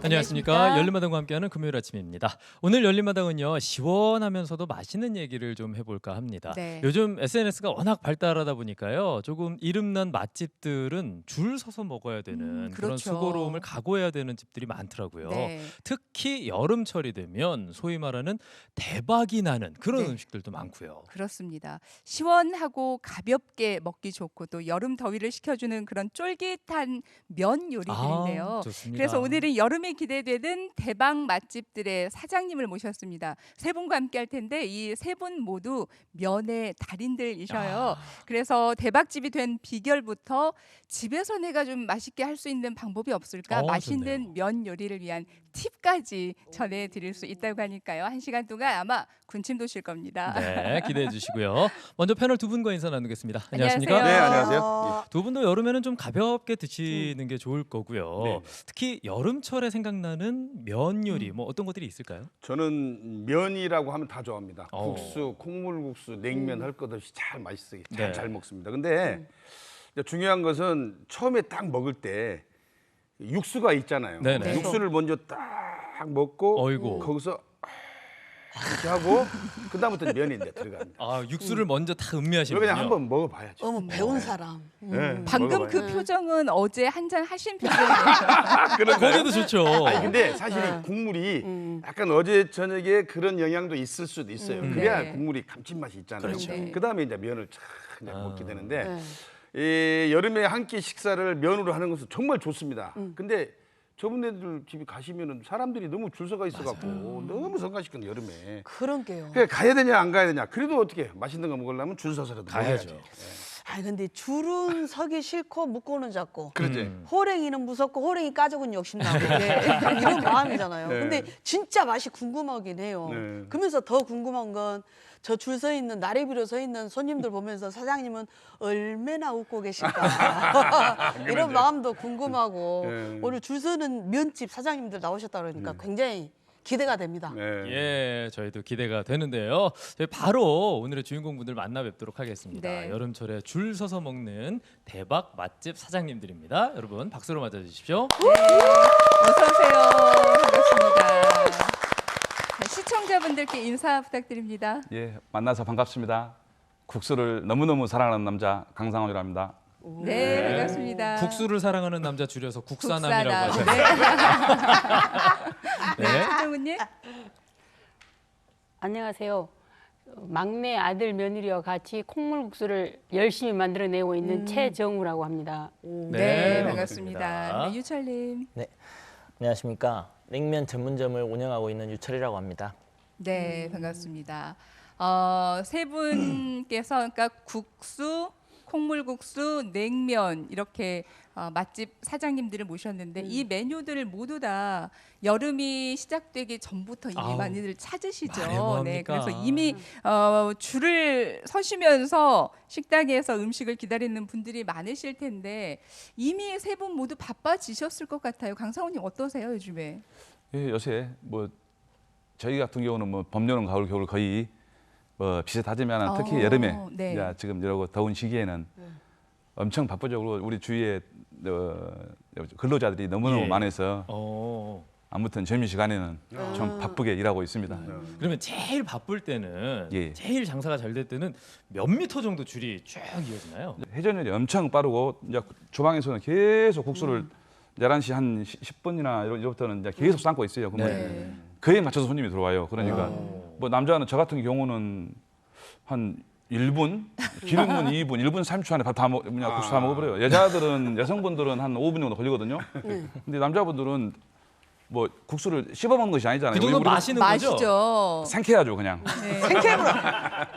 안녕하십니까. 열린마당과 함께하는 금요일 아침입니다. 오늘 열린마당은요, 시원하면서도 맛있는 얘기를 좀 해볼까 합니다. 네. 요즘 SNS가 워낙 발달하다 보니까요, 조금 이름난 맛집들은 줄 서서 먹어야 되는 그런 그렇죠. 수고로움을 각오해야 되는 집들이 많더라고요. 네. 특히 여름철이 되면 소위 말하는 대박이 나는 그런 네. 음식들도 많고요. 그렇습니다. 시원하고 가볍게 먹기 좋고 또 여름 더위를 식혀주는 그런 쫄깃한 면 요리들인데요. 좋습니다. 그래서 오늘은 여름에 기대되는 대박 맛집들의 사장님을 모셨습니다. 세 분과 함께 할 텐데 이 세 분 모두 면의 달인들이셔요. 그래서 대박집이 된 비결부터 집에서 내가 좀 맛있게 할 수 있는 방법이 없을까? 맛있는 좋네요. 면 요리를 위한 팁까지 전해드릴 수 있다고 하니까요. 1시간 동안 아마 군침 도실 겁니다. 네, 기대해 주시고요. 먼저 패널 두 분과 인사 나누겠습니다. 안녕하세요. 안녕하십니까? 네, 안녕하세요. 두 분도 여름에는 좀 가볍게 드시는 게 좋을 거고요. 네. 특히 여름철에 생각나는 면 요리 뭐 어떤 것들이 있을까요? 저는 면이라고 하면 다 좋아합니다. 어. 국수, 콩물국수, 냉면 할 것 없이 잘 맛있어요. 네. 잘 먹습니다. 근데 이제 중요한 것은 처음에 딱 먹을 때 육수가 있잖아요. 네네. 육수를 먼저 딱 먹고 어이구. 거기서 이렇게 하고 그다음부터 면이 이제 들어갑니다. 아, 육수를 먼저 다 이거 음미하시는군요. 그냥 한번 먹어봐야죠. 어머 배운 사람. 네, 방금 먹어봐요. 그 표정은 어제 한잔 하신 표정이에요. 거기도 좋죠. 아니 근데 사실 이 국물이 약간 어제 저녁에 그런 영향도 있을 수도 있어요. 그래야 네. 국물이 감칠맛이 있잖아요. 그렇죠. 네. 그다음에 이제 면을 쫙 그냥 먹게 되는데 네. 이 여름에 한 끼 식사를 면으로 하는 것은 정말 좋습니다. 근데 저분들 집에 가시면은 사람들이 너무 줄 서가 있어갖고 너무 성가시거든요 여름에. 그런 게요. 그래 가야 되냐 안 가야 되냐. 그래도 어떻게 맛있는 거 먹으려면 줄 서서라도 가야죠. 먹어야지. 아 근데 줄은 서기 싫고 묶고는 잡고. 그러지. 호랭이는 무섭고 호랭이 까족은 욕심나고 이런 마음이잖아요. 네. 근데 진짜 맛이 궁금하긴 해요. 네. 그러면서 더 궁금한 건 저 줄 서 있는 나래비로 서 있는 손님들 보면서 사장님은 얼마나 웃고 계실까 이런 마음도 궁금하고 네. 오늘 줄 서는 면집 사장님들 나오셨다 그러니까 굉장히 기대가 됩니다. 네. 예, 저희도 기대가 되는데요. 저희 바로 오늘의 주인공분들 만나 뵙도록 하겠습니다. 네. 여름철에 줄 서서 먹는 대박 맛집 사장님들입니다. 여러분 박수로 맞아주십시오. 어서 오세요. 반갑습니다. 자, 시청자분들께 인사 부탁드립니다. 예, 만나서 반갑습니다. 국수를 너무너무 사랑하는 남자 강상원이라고 합니다. 네, 반갑습니다. 국수를 사랑하는 남자 줄여서 국사남이라고 국사남. 하죠. 네, 네. 최정훈님. 안녕하세요. 막내 아들 며느리와 같이 콩물국수를 열심히 만들어내고 있는 최정우라고 합니다. 네, 반갑습니다. 반갑습니다. 네, 유철님. 네, 안녕하십니까. 냉면 전문점을 운영하고 있는 유철이라고 합니다. 네, 반갑습니다. 세 분께서 그러니까 국수, 콩물국수, 냉면 이렇게 맛집 사장님들을 모셨는데 이 메뉴들을 모두 다 여름이 시작되기 전부터 이미 아우, 많이들 말해 찾으시죠. 뭐합니까? 네, 그래서 이미 줄을 서시면서 식당에서 음식을 기다리는 분들이 많으실 텐데 이미 세 분 모두 바빠지셨을 것 같아요. 강상훈님 어떠세요 요즘에? 예, 요새 뭐 저희 같은 경우는 뭐 봄, 여름, 가을, 겨울 거의 뭐 비슷하지만 특히 여름에 네. 이제 지금 이러고 더운 시기에는 엄청 바쁘죠. 그리고 우리 주위에 근로자들이 너무너무 예. 많아서 아무튼 점심시간에는 좀 바쁘게 일하고 있습니다. 그러면 제일 바쁠 때는 예. 제일 장사가 잘 될 때는 몇 미터 정도 줄이 쭉 이어지나요? 회전율이 엄청 빠르고 이제 주방에서는 계속 국수를 11시 한 10분이나 이로부터는 이제 계속 삶고 있어요. 그러면 네. 그에 맞춰서 손님이 들어와요. 그러니까 뭐 남자는 저 같은 경우는 한 1분, 기름은 2분, 1분 30초 안에 밥 다 국수 다 먹어버려요. 여성분들은 한 5분 정도 걸리거든요. 근데 남자분들은 뭐 국수를 씹어 먹는 것이 아니잖아요. 그 정도 우리는 마시는 거죠? 마시죠. 생캐야죠 그냥. 네.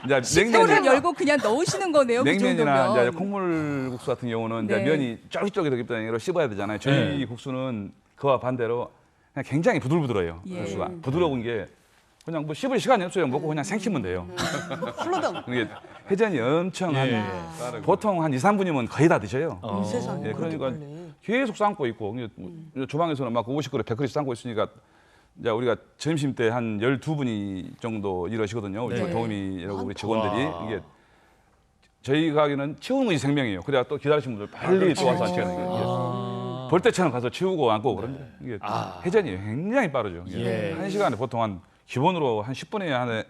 이제 식도를 열고 그냥 넣으시는 거네요. 그 냉면이나 이제 정도면. 콩물국수 같은 경우는 네. 이제 면이 쫄깃쫄깃하기 때문에 씹어야 되잖아요. 저희 네. 국수는 그와 반대로 그냥 굉장히 부들부들해요. 예. 국수가 부드러운 게 그냥 뭐 씹을 시간이 없어요. 먹고 그냥 생기면 돼요. 훌러덩. 이게 회전이 엄청 예. 한 보통 한 2, 3분이면 거의 다 드셔요. 이 세상에 예, 그렇게 그러니까 빨리. 계속 삶고 있고 주방에서는 막 50그릇, 100그릇 삶고 있으니까 이제 우리가 점심 때 한 12분이 정도 일하시거든요. 우리 네. 도우미라고 우리 직원들이 와. 이게 저희 가게는 치우는 것이 생명이에요. 그래야 또 기다리시는 분들 빨리 또 와서 하시거든요. 아. 볼 때처럼 가서 치우고 앉고 그럽니다. 이게 회전이 굉장히 빠르죠. 예. 한 시간에 보통 한 기본으로 한 10분에 한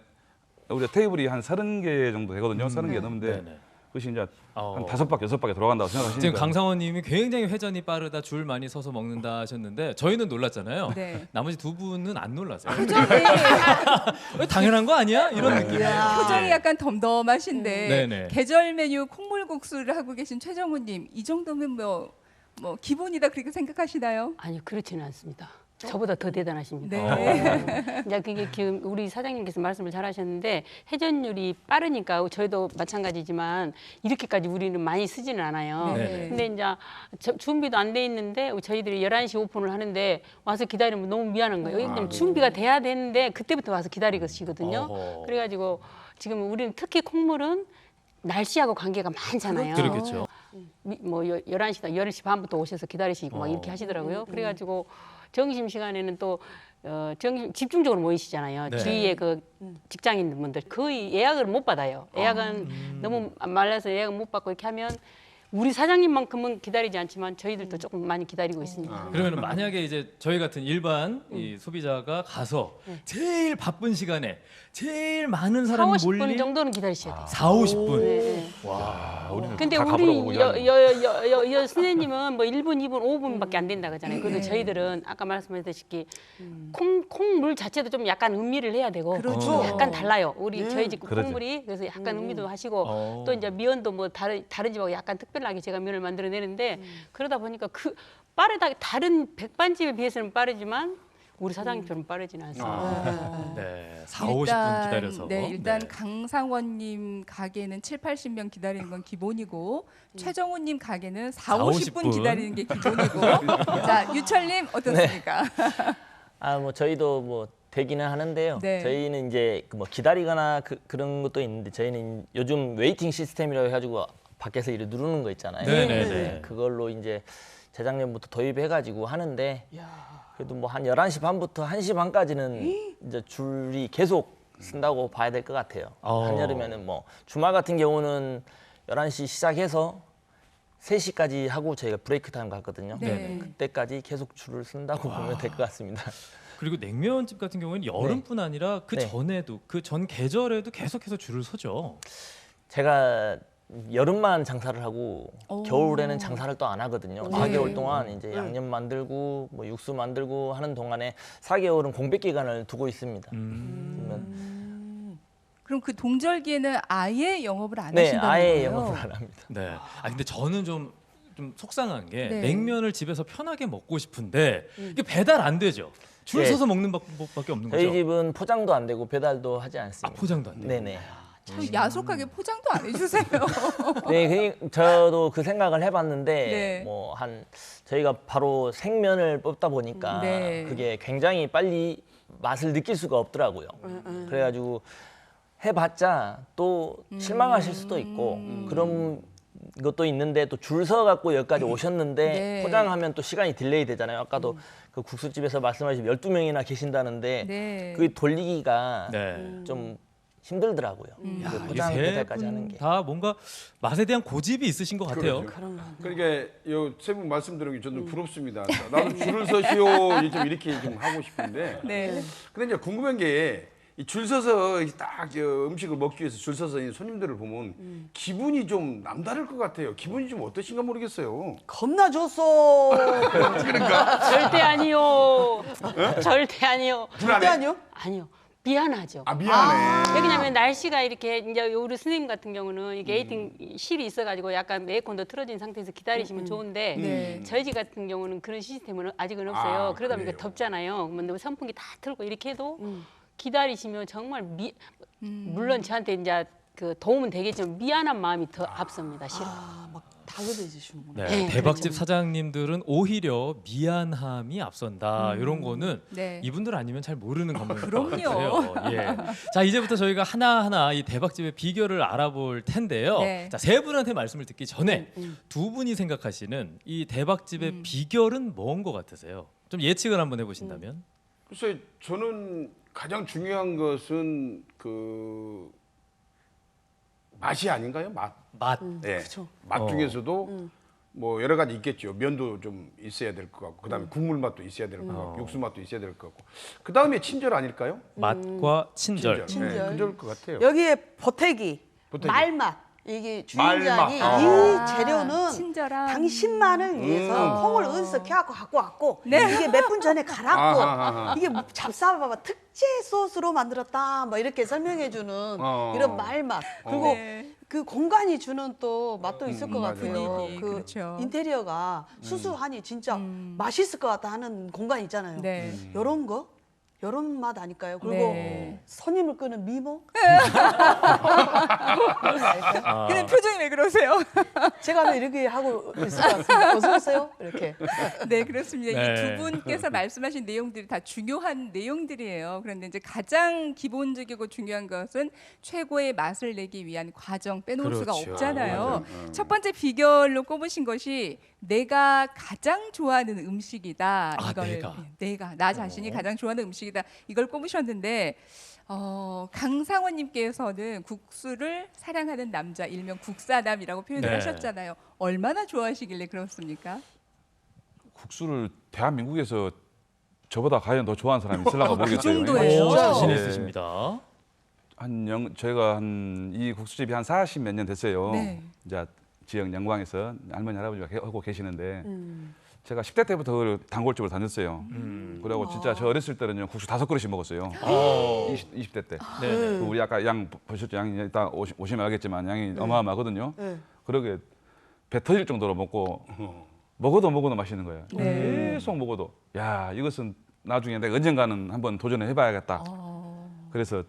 우리가 테이블이 한 30개 정도 되거든요. 30개 넘는데 네네. 그것이 이제 어. 한 5바퀴, 6바퀴 돌아간다고 생각하시니까 지금 강상원님이 굉장히 회전이 빠르다, 줄 많이 서서 먹는다 하셨는데 저희는 놀랐잖아요. 네. 나머지 두 분은 안 놀라세요. 표정이 왜 당연한 거 아니야? 이런 느낌. 표정이 약간 덤덤하신데 네네. 계절 메뉴 콩물국수를 하고 계신 최정우님 이 정도면 뭐 기본이다 그렇게 생각하시나요? 아니요, 그렇지는 않습니다. 저보다 더 대단하십니다. 네. 이제 그게 지금 우리 사장님께서 말씀을 잘하셨는데 회전율이 빠르니까 저희도 마찬가지지만 이렇게까지 우리는 많이 쓰지는 않아요. 네. 근데 이제 준비도 안 돼 있는데 저희들이 11시 오픈을 하는데 와서 기다리면 너무 미안한 거예요. 왜냐면 준비가 돼야 되는데 그때부터 와서 기다리시거든요. 어허. 그래가지고 지금 우리는 특히 콩물은 날씨하고 관계가 많잖아요. 그렇겠죠. 뭐 11시다 10시 반부터 오셔서 기다리시고 막 이렇게 하시더라고요. 그래가지고 점심시간에는 또 집중적으로 모이시잖아요. 네. 주위에 그 직장인분들 거의 예약을 못 받아요. 예약은 너무 말라서 예약을 못 받고 이렇게 하면 우리 사장님만큼은 기다리지 않지만 저희들도 조금 많이 기다리고 있습니다. 그러면 만약에 이제 저희 같은 일반 이 소비자가 가서 제일 바쁜 시간에 제일 많은 4, 사람이 50분 몰린 정도는 기다리셔야 돼요. 4, 50분. 네. 아, 우리는 근데 다 가보라고 우리 그러고 여 선생님은 뭐 1분, 2분, 5분밖에 안 된다 그러잖아요. 그래도 저희들은 아까 말씀하셨다시피 콩물 자체도 좀 약간 음미를 해야 되고 그렇죠. 약간 달라요. 우리 저희 집 그러죠. 콩물이 그래서 약간 음미도 하시고 또 이제 미연도 뭐 다른 집하고 약간 특별하게 제가 면을 만들어내는데 그러다 보니까 그 빠르다 다른 백반집에 비해서는 빠르지만 우리 사장님처럼 빠르지는 않습니다. 네, 4, 50분 기다려서. 네, 일단 네. 강상원님 가게는 7, 80명 기다리는 건 기본이고 최정우님 가게는 4, 50 50분 기다리는 게 기본이고 자 유철님 어떻습니까? 뭐 저희도 뭐 되기는 하는데요. 네. 저희는 이제 뭐 기다리거나 그런 것도 있는데 저희는 요즘 웨이팅 시스템이라고 해가지고 밖에서 이렇게 누르는 거 있잖아요. 네네네. 그걸로 이제 재작년부터 도입해가지고 하는데 그래도 뭐 한 11시 반부터 1시 반까지는 이제 줄이 계속 쓴다고 봐야 될 것 같아요. 한여름에는 뭐 주말 같은 경우는 11시 시작해서 3시까지 하고 저희가 브레이크 타임 갔거든요. 네. 그때까지 계속 줄을 쓴다고 보면 될 것 같습니다. 그리고 냉면집 같은 경우에는 여름뿐 아니라 그 네. 전에도 그 전 계절에도 계속해서 줄을 서죠. 제가 여름만 장사를 하고 오. 겨울에는 장사를 또 안 하거든요. 네. 4개월 동안 이제 양념 만들고 뭐 육수 만들고 하는 동안에 4개월은 공백 기간을 두고 있습니다. 그러면 그럼 그 동절기에는 아예 영업을 안 네, 하신다는 아예 거예요? 영업을 안 합니다. 네. 근데 저는 좀 속상한 게 네. 냉면을 집에서 편하게 먹고 싶은데 이게 배달 안 되죠. 줄 네. 서서 먹는 방법밖에 없는 저희 거죠. 집은 포장도 안 되고 배달도 하지 않습니다. 포장도 안 돼요. 네네. 참 야속하게 포장도 안 해주세요. 네, 저도 그 생각을 해봤는데 네. 뭐 한 저희가 바로 생면을 뽑다 보니까 네. 그게 굉장히 빨리 맛을 느낄 수가 없더라고요. 그래가지고 해봤자 또 실망하실 수도 있고 그런 것도 있는데 또 줄 서 갖고 여기까지 오셨는데 네. 포장하면 또 시간이 딜레이 되잖아요. 아까도 그 국수집에서 말씀하신 12명이나 계신다는데 네. 그 돌리기가 네. 좀 힘들더라고요. 야, 그 이게 포장 배달까지 하는 게. 세분다 뭔가 맛에 대한 고집이 있으신 것 같아요. 그러니까 세 분 말씀 들은 게 저는 부럽습니다. 나도 줄을 서시오 좀 이렇게 좀 하고 싶은데. 네. 근데 이제 궁금한 게 이 줄 서서 딱 음식을 먹기 위해서 줄 서서 있는 손님들을 보면 기분이 좀 남다를 것 같아요. 기분이 좀 어떠신가 모르겠어요. 겁나 줬어. 절대 아니요. 절대 아니요. 절대 아니요? 아니요. 미안하죠. 아 미안해. 왜냐면 날씨가 이렇게 이제 우리 선생님 같은 경우는 이게 에이팅 실이 있어가지고 약간 에어컨도 틀어진 상태에서 기다리시면 좋은데 네. 저희 집 같은 경우는 그런 시스템은 아직은 없어요. 아, 그러다 보니까 그래요? 덥잖아요. 근데 선풍기 다 틀고 이렇게 해도 기다리시면 정말 물론 저한테 이제 그 도움은 되겠지만 미안한 마음이 더 앞섭니다. 싫어. 막 다그대주시는구나. 네, 네, 대박집 그렇죠. 사장님들은 오히려 미안함이 앞선다 이런 거는 네. 이분들 아니면 잘 모르는 감정일 것 그럼요. 같아요. 예. 자 이제부터 저희가 하나하나 이 대박집의 비결을 알아볼 텐데요. 네. 자 세 분한테 말씀을 듣기 전에 두 분이 생각하시는 이 대박집의 비결은 뭔 것 같으세요? 좀 예측을 한번 해보신다면. 글쎄 저는 가장 중요한 것은 그 맛이 아닌가요? 맛. 맛. 예. 맛 중에서도 뭐 여러 가지 있겠죠. 면도 좀 있어야 될 것 같고, 그다음에 국물 맛도 있어야 될 것 같고, 육수 맛도 있어야 될 것 같고, 그다음에 친절 아닐까요? 맛과 친절. 친절. 네, 그럴 것 같아요. 여기에 보태기, 보태기. 말맛. 이게 말맛. 주인장이 아. 이 재료는 친절한. 당신만을 위해서 콩을 어디서 캐갖고 갖고 왔고 이게 몇 분 전에 갈았고 아하하하. 이게 잡사봐봐 특제 소스로 만들었다 뭐 이렇게 설명해주는 이런 말맛 그리고 네. 그 공간이 주는 또 맛도 있을 것 맞아요. 같아요. 분위기, 그 그렇죠. 인테리어가 수수하니 진짜 맛있을 것 같다 하는 공간 있잖아요. 네. 요런 거? 요런 맛 아닐까요? 그리고 네. 손님을 끄는 미모? 근데 표정이 왜 그러세요? 제가 하면 이렇게 하고 있을 것 같습니다. 어서 오세요. 이렇게. 네, 그렇습니다. 네. 이 두 분께서 말씀하신 내용들이 다 중요한 내용들이에요. 그런데 이제 가장 기본적이고 중요한 것은 최고의 맛을 내기 위한 과정 빼놓을 수가 그렇죠. 없잖아요. 첫 번째 비결로 꼽으신 것이 내가 가장 좋아하는 음식이다. 아, 이걸 내가 나 자신이 가장 좋아하는 음식이다. 이걸 꼽으셨는데 강상원님께서는 국수를 사랑하는 남자 일명 국사남이라고 표현을 네. 하셨잖아요. 얼마나 좋아하시길래 그렇습니까? 국수를 대한민국에서 저보다 과연 더 좋아하는 사람이 있을까 모르겠어요. 정도예요? 오, 자신 네. 있으십니다. 제가 이 국수집이 한 40 몇 년 됐어요. 네. 이제 지역 영광에서 할머니 할아버지가 하고 계시는데 제가 10대 때부터 그 단골집을 다녔어요. 그리고 진짜 저 어렸을 때는요 국수 5그릇씩 먹었어요. 20대 때. 네. 그 우리 아까 양 보셨죠? 양이 이따 오시면 알겠지만 양이 어마어마하거든요. 네. 그러게 배 터질 정도로 먹고 먹어도 맛있는 거예요. 네. 계속 먹어도 야 이것은 나중에 내가 언젠가는 한번 도전을 해봐야겠다. 그래서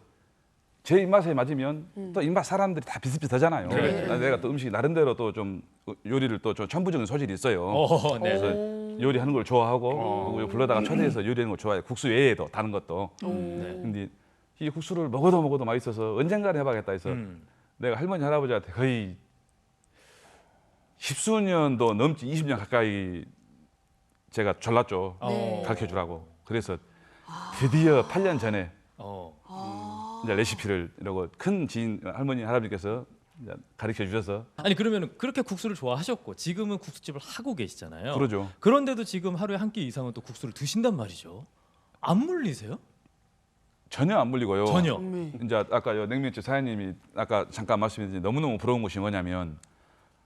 제 입맛에 맞으면 또 입맛 사람들이 다 비슷비슷하잖아요. 내가 또 음식이 나름대로 또 좀 요리를 또 좀 천부적인 소질이 있어요. 네. 그래서 요리하는 걸 좋아하고 그리고 불러다가 초대해서 요리하는 걸 좋아해요. 국수 외에도 다른 것도. 네. 근데 이 국수를 먹어도 맛있어서 언젠가는 해봐야겠다 해서 내가 할머니 할아버지한테 거의 10수년도 넘지 20년 가까이 제가 졸랐죠. 네. 가르쳐 주라고. 그래서 드디어 8년 전에 이제 레시피를 이러고 큰 지인 할머니 할아버지께서 이제 가르쳐 주셔서 아니 그러면 그렇게 국수를 좋아하셨고 지금은 국수집을 하고 계시잖아요. 그러죠. 그런데도 지금 하루에 한 끼 이상은 또 국수를 드신단 말이죠. 안 물리세요? 전혀 안 물리고요. 전혀. 이제 아까 냉면집 사장님이 아까 잠깐 말씀드린 너무너무 부러운 것이 뭐냐면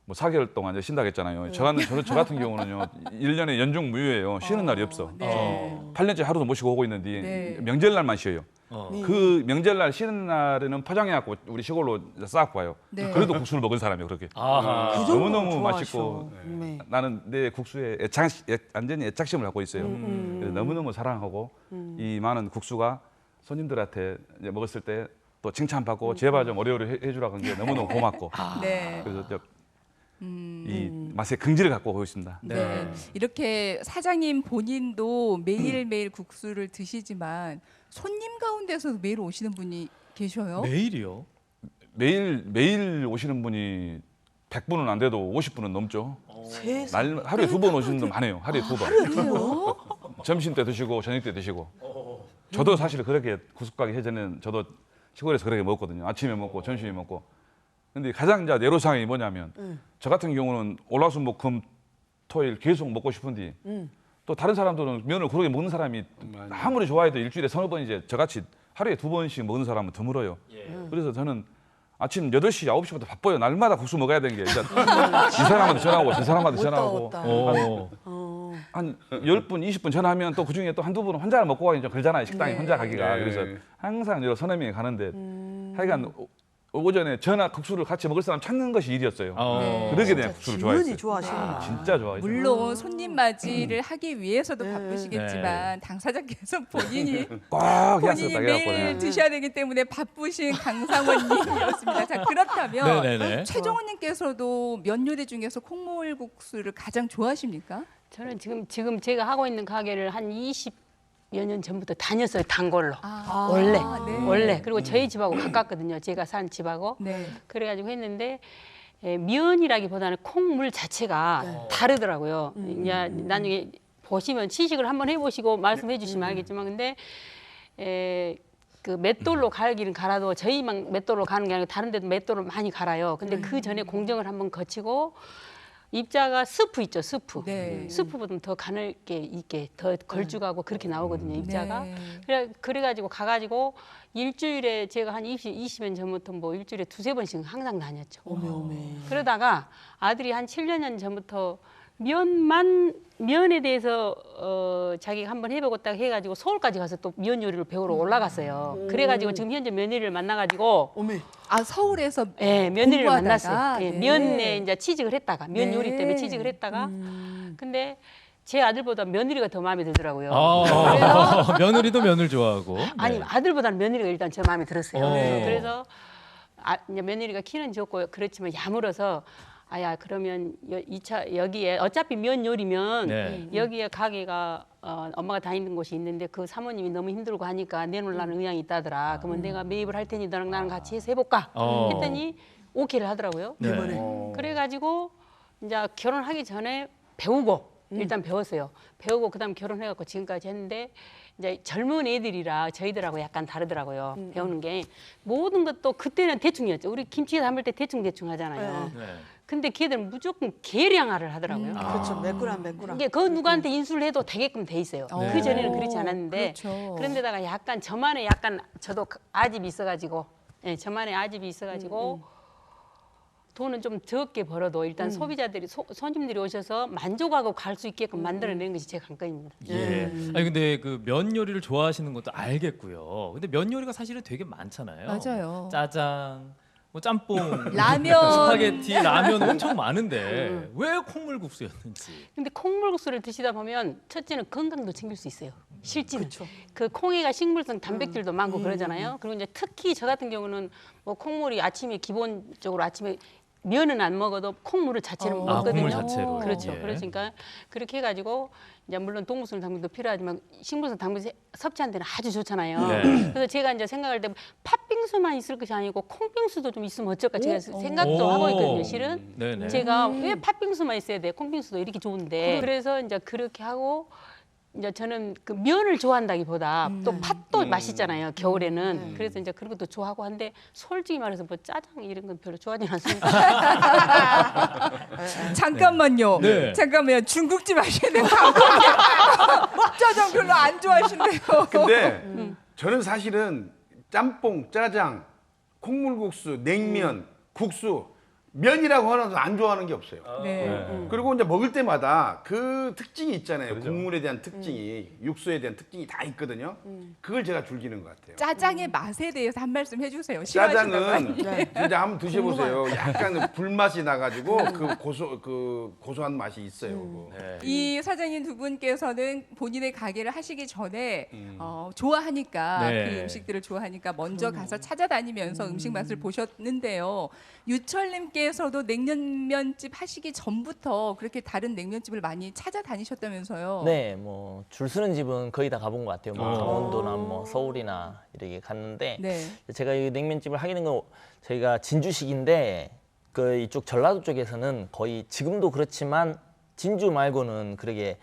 뭐 4개월 동안 이제 쉰다고 했잖아요. 저 같은 경우는요. 1년에 연중 무휴예요. 쉬는 날이 없어. 네. 8년째 하루도 못 쉬고 오고 있는데 네. 명절날만 쉬어요. 어. 그 명절날 쉬는 날에는 포장해갖고 우리 시골로 싸갖고 와요. 네. 그래도 국수를 먹은 사람이에요. 그렇게. 아하. 그 정도로 너무너무 좋아하셔. 맛있고 네. 나는 내 국수에 완전히 애착심을 갖고 있어요. 그래서 너무너무 사랑하고 이 많은 국수가 손님들한테 이제 먹었을 때 또 칭찬받고 제발 좀 오래오래 해주라고 한 게 너무너무 고맙고 네. 그래서 이 맛의 긍지를 갖고 오고 있습니다. 네. 이렇게 사장님 본인도 매일매일 국수를 드시지만 손님 가운데서도 매일 오시는 분이 계셔요? 매일이요? 매일 오시는 분이 100분은 안 돼도 50분은 넘죠. 세상에. 하루에 2번 오시는 분 많아요. 하루에 2번. 그래요? 점심 때 드시고 저녁 때 드시고. 저도 사실 그렇게 국수가게 해전은 저도 시골에서 그렇게 먹었거든요. 아침에 먹고 점심에 먹고. 근데 가장 이제 내로상이 뭐냐면 저 같은 경우는 월화수목금 토일 계속 먹고 싶은데 또 다른 사람들은 면을 그렇게 먹는 사람이 아무리 좋아해도 일주일에 3-4번 이제 저같이 하루에 2번씩 먹는 사람은 드물어요. 그래서 저는 아침 8시, 9시부터 바빠요. 날마다 국수 먹어야 되는 게. 이제 이 사람한테 전화하고 저 사람한테 전화하고 왔다. 한 10분, 20분 전화하면 또 그중에 또 한두 분은 혼자 먹고 가기 좀 그러잖아요. 식당에 혼자 가기가. 네. 그래서 항상 여러 서너 명이 가는데 하여간 오전에 전화 국수를 같이 먹을 사람 찾는 것이 일이었어요. 네. 그러게 내가 국수를 좋아했어요. 좋아하시는구나. 진짜 좋아했어요. 물론 손님 맞이를 하기 위해서도 바쁘시겠지만 당사자께서 본인이 꼭 해야 본인이 썼다 매일 그래갖고 드셔야 되기 때문에 바쁘신 강상원님이었습니다. 자, 그렇다면 네네네. 최종원님께서도 면 요리 중에서 콩물국수를 가장 좋아하십니까? 저는 지금 제가 하고 있는 가게를 한 20여 년 전부터 다녔어요. 단골로. 원래. 네. 원래. 그리고 저희 집하고 가깝거든요. 제가 산 집하고. 네. 그래가지고 했는데 면이라기보다는 콩물 자체가 다르더라고요. 이제 나중에 보시면 시식을 한번 해보시고 말씀해 주시면 알겠지만 근데 그 맷돌로 갈기는 갈아도 저희만 맷돌로 가는 게 아니고 다른 데도 맷돌로 많이 갈아요. 근데 그 전에 공정을 한번 거치고 입자가 스프 있죠, 스프. 네. 스프보다 더 가늘게 있게 더 걸쭉하고 그렇게 나오거든요, 입자가. 네. 그래가지고 가가지고 일주일에 제가 한 20년 전부터 뭐 일주일에 2-3번씩 항상 다녔죠. 오메. 그러다가 아들이 한 7년 전부터 면에 대해서 자기가 한번 해보겠다고 해가지고 서울까지 가서 또 면 요리를 배우러 올라갔어요. 그래가지고 지금 현재 며느리를 만나가지고 오메. 아 서울에서 예, 며느리를 공부하다가? 만났어요. 예, 네. 면에 이제 취직을 했다가 면 네. 요리 때문에 취직을 했다가 근데 제 아들보다 며느리가 더 마음에 들더라고요. 며느리도 면을 좋아하고. 아니 네. 아들보다는 며느리가 일단 제 마음에 들었어요. 네. 그래서 이제 며느리가 키는 좋고 그렇지만 야물어서 아야 그러면 여기에 어차피 면 요리면 네. 여기에 가게가 엄마가 다니는 곳이 있는데 그 사모님이 너무 힘들고 하니까 내놓으려는 의향이 있다더라. 그러면 내가 매입을 할 테니 너랑 나랑 같이 해서 해볼까? 했더니 오케이를 하더라고요. 네. 그래가지고 이제 결혼하기 전에 배우고 일단 배웠어요. 배우고 그다음 결혼해갖고 지금까지 했는데 이제 젊은 애들이라 저희들하고 약간 다르더라고요. 배우는 게 모든 것도 그때는 대충이었죠. 우리 김치 담을 때 대충 하잖아요. 네. 근데 걔들은 무조건 계량화를 하더라고요. 그렇죠. 몇 그램. 이게 그 누구한테 인수를 해도 되게끔 돼 있어요. 그 전에는 그렇지 않았는데 그렇죠. 그런데다가 약간 저만의 약간 저도 아집이 있어가지고 저만의 아집이 있어가지고 돈은 좀 적게 벌어도 일단 소비자들이 손님들이 오셔서 만족하고 갈 수 있게끔 만들어내는 것이 제 관건입니다. 예. 아니 근데 그 면 요리를 좋아하시는 것도 알겠고요. 근데 면 요리가 사실은 되게 많잖아요. 맞아요. 짜장, 뭐 짬뽕, 라면. 스파게티, 라면 엄청 많은데 왜 콩물국수였는지. 근데 콩물국수를 드시다 보면 첫째는 건강도 챙길 수 있어요. 실제는 그 콩이가 식물성 단백질도 많고 그러잖아요. 그리고 이제 특히 저 같은 경우는 뭐 콩물이 아침에 기본적으로 아침에 면은 안 먹어도 콩물을 자체를 먹거든요. 콩물 자체로. 그렇죠. 예. 그러니까 그렇게 해가지고 이제 물론 동물성 단백질도 필요하지만 식물성 단백질 섭취하는 데는 아주 좋잖아요. 네. 그래서 제가 이제 생각할 때 팥빙수만 있을 것이 아니고 콩빙수도 좀 있으면 어쩔까 제가 생각도 하고 있거든요. 실은 네네. 제가 왜 팥빙수만 있어야 돼? 콩빙수도 이렇게 좋은데. 그래서 이제 그렇게 하고 이제 저는 그 면을 좋아한다기보다 또 팥도 맛있잖아요. 겨울에는. 그래서 이제 그런 것도 좋아하고 한데 솔직히 말해서 뭐 짜장 이런 건 별로 좋아하지는 않습니다. 잠깐만요. 네. 잠깐만요. 중국집 하시는 짜장 별로 안 좋아하신대요. 근데 저는 사실은 짬뽕, 짜장, 콩물국수, 냉면, 국수 면이라고 하나도 안 좋아하는 게 없어요. 네. 그리고 이제 먹을 때마다 그 특징이 있잖아요. 국물에 대한 특징이, 육수에 대한 특징이 다 있거든요. 그걸 제가 즐기는 것 같아요. 짜장의 맛에 대해서 한 말씀 해주세요. 싫어하신다고 짜장은 하니. 진짜 한번 드셔보세요. 약간 불맛이 나가지고 그 고소한 맛이 있어요. 그거. 네. 이 사장님 두 분께서는 본인의 가게를 하시기 전에 좋아하니까 네. 그 음식들을 좋아하니까 먼저 가서 찾아다니면서 음식 맛을 보셨는데요. 유철님께서도 냉면집 하시기 전부터 그렇게 다른 냉면집을 많이 찾아다니셨다면서요. 네, 뭐 줄 서는 집은 거의 다 가본 것 같아요. 뭐 어. 강원도나 뭐 서울이나 이렇게 갔는데 네. 제가 이 냉면집을 하게 된 건 저희가 진주식인데 그 이쪽 전라도 쪽에서는 거의 지금도 그렇지만 진주 말고는 그렇게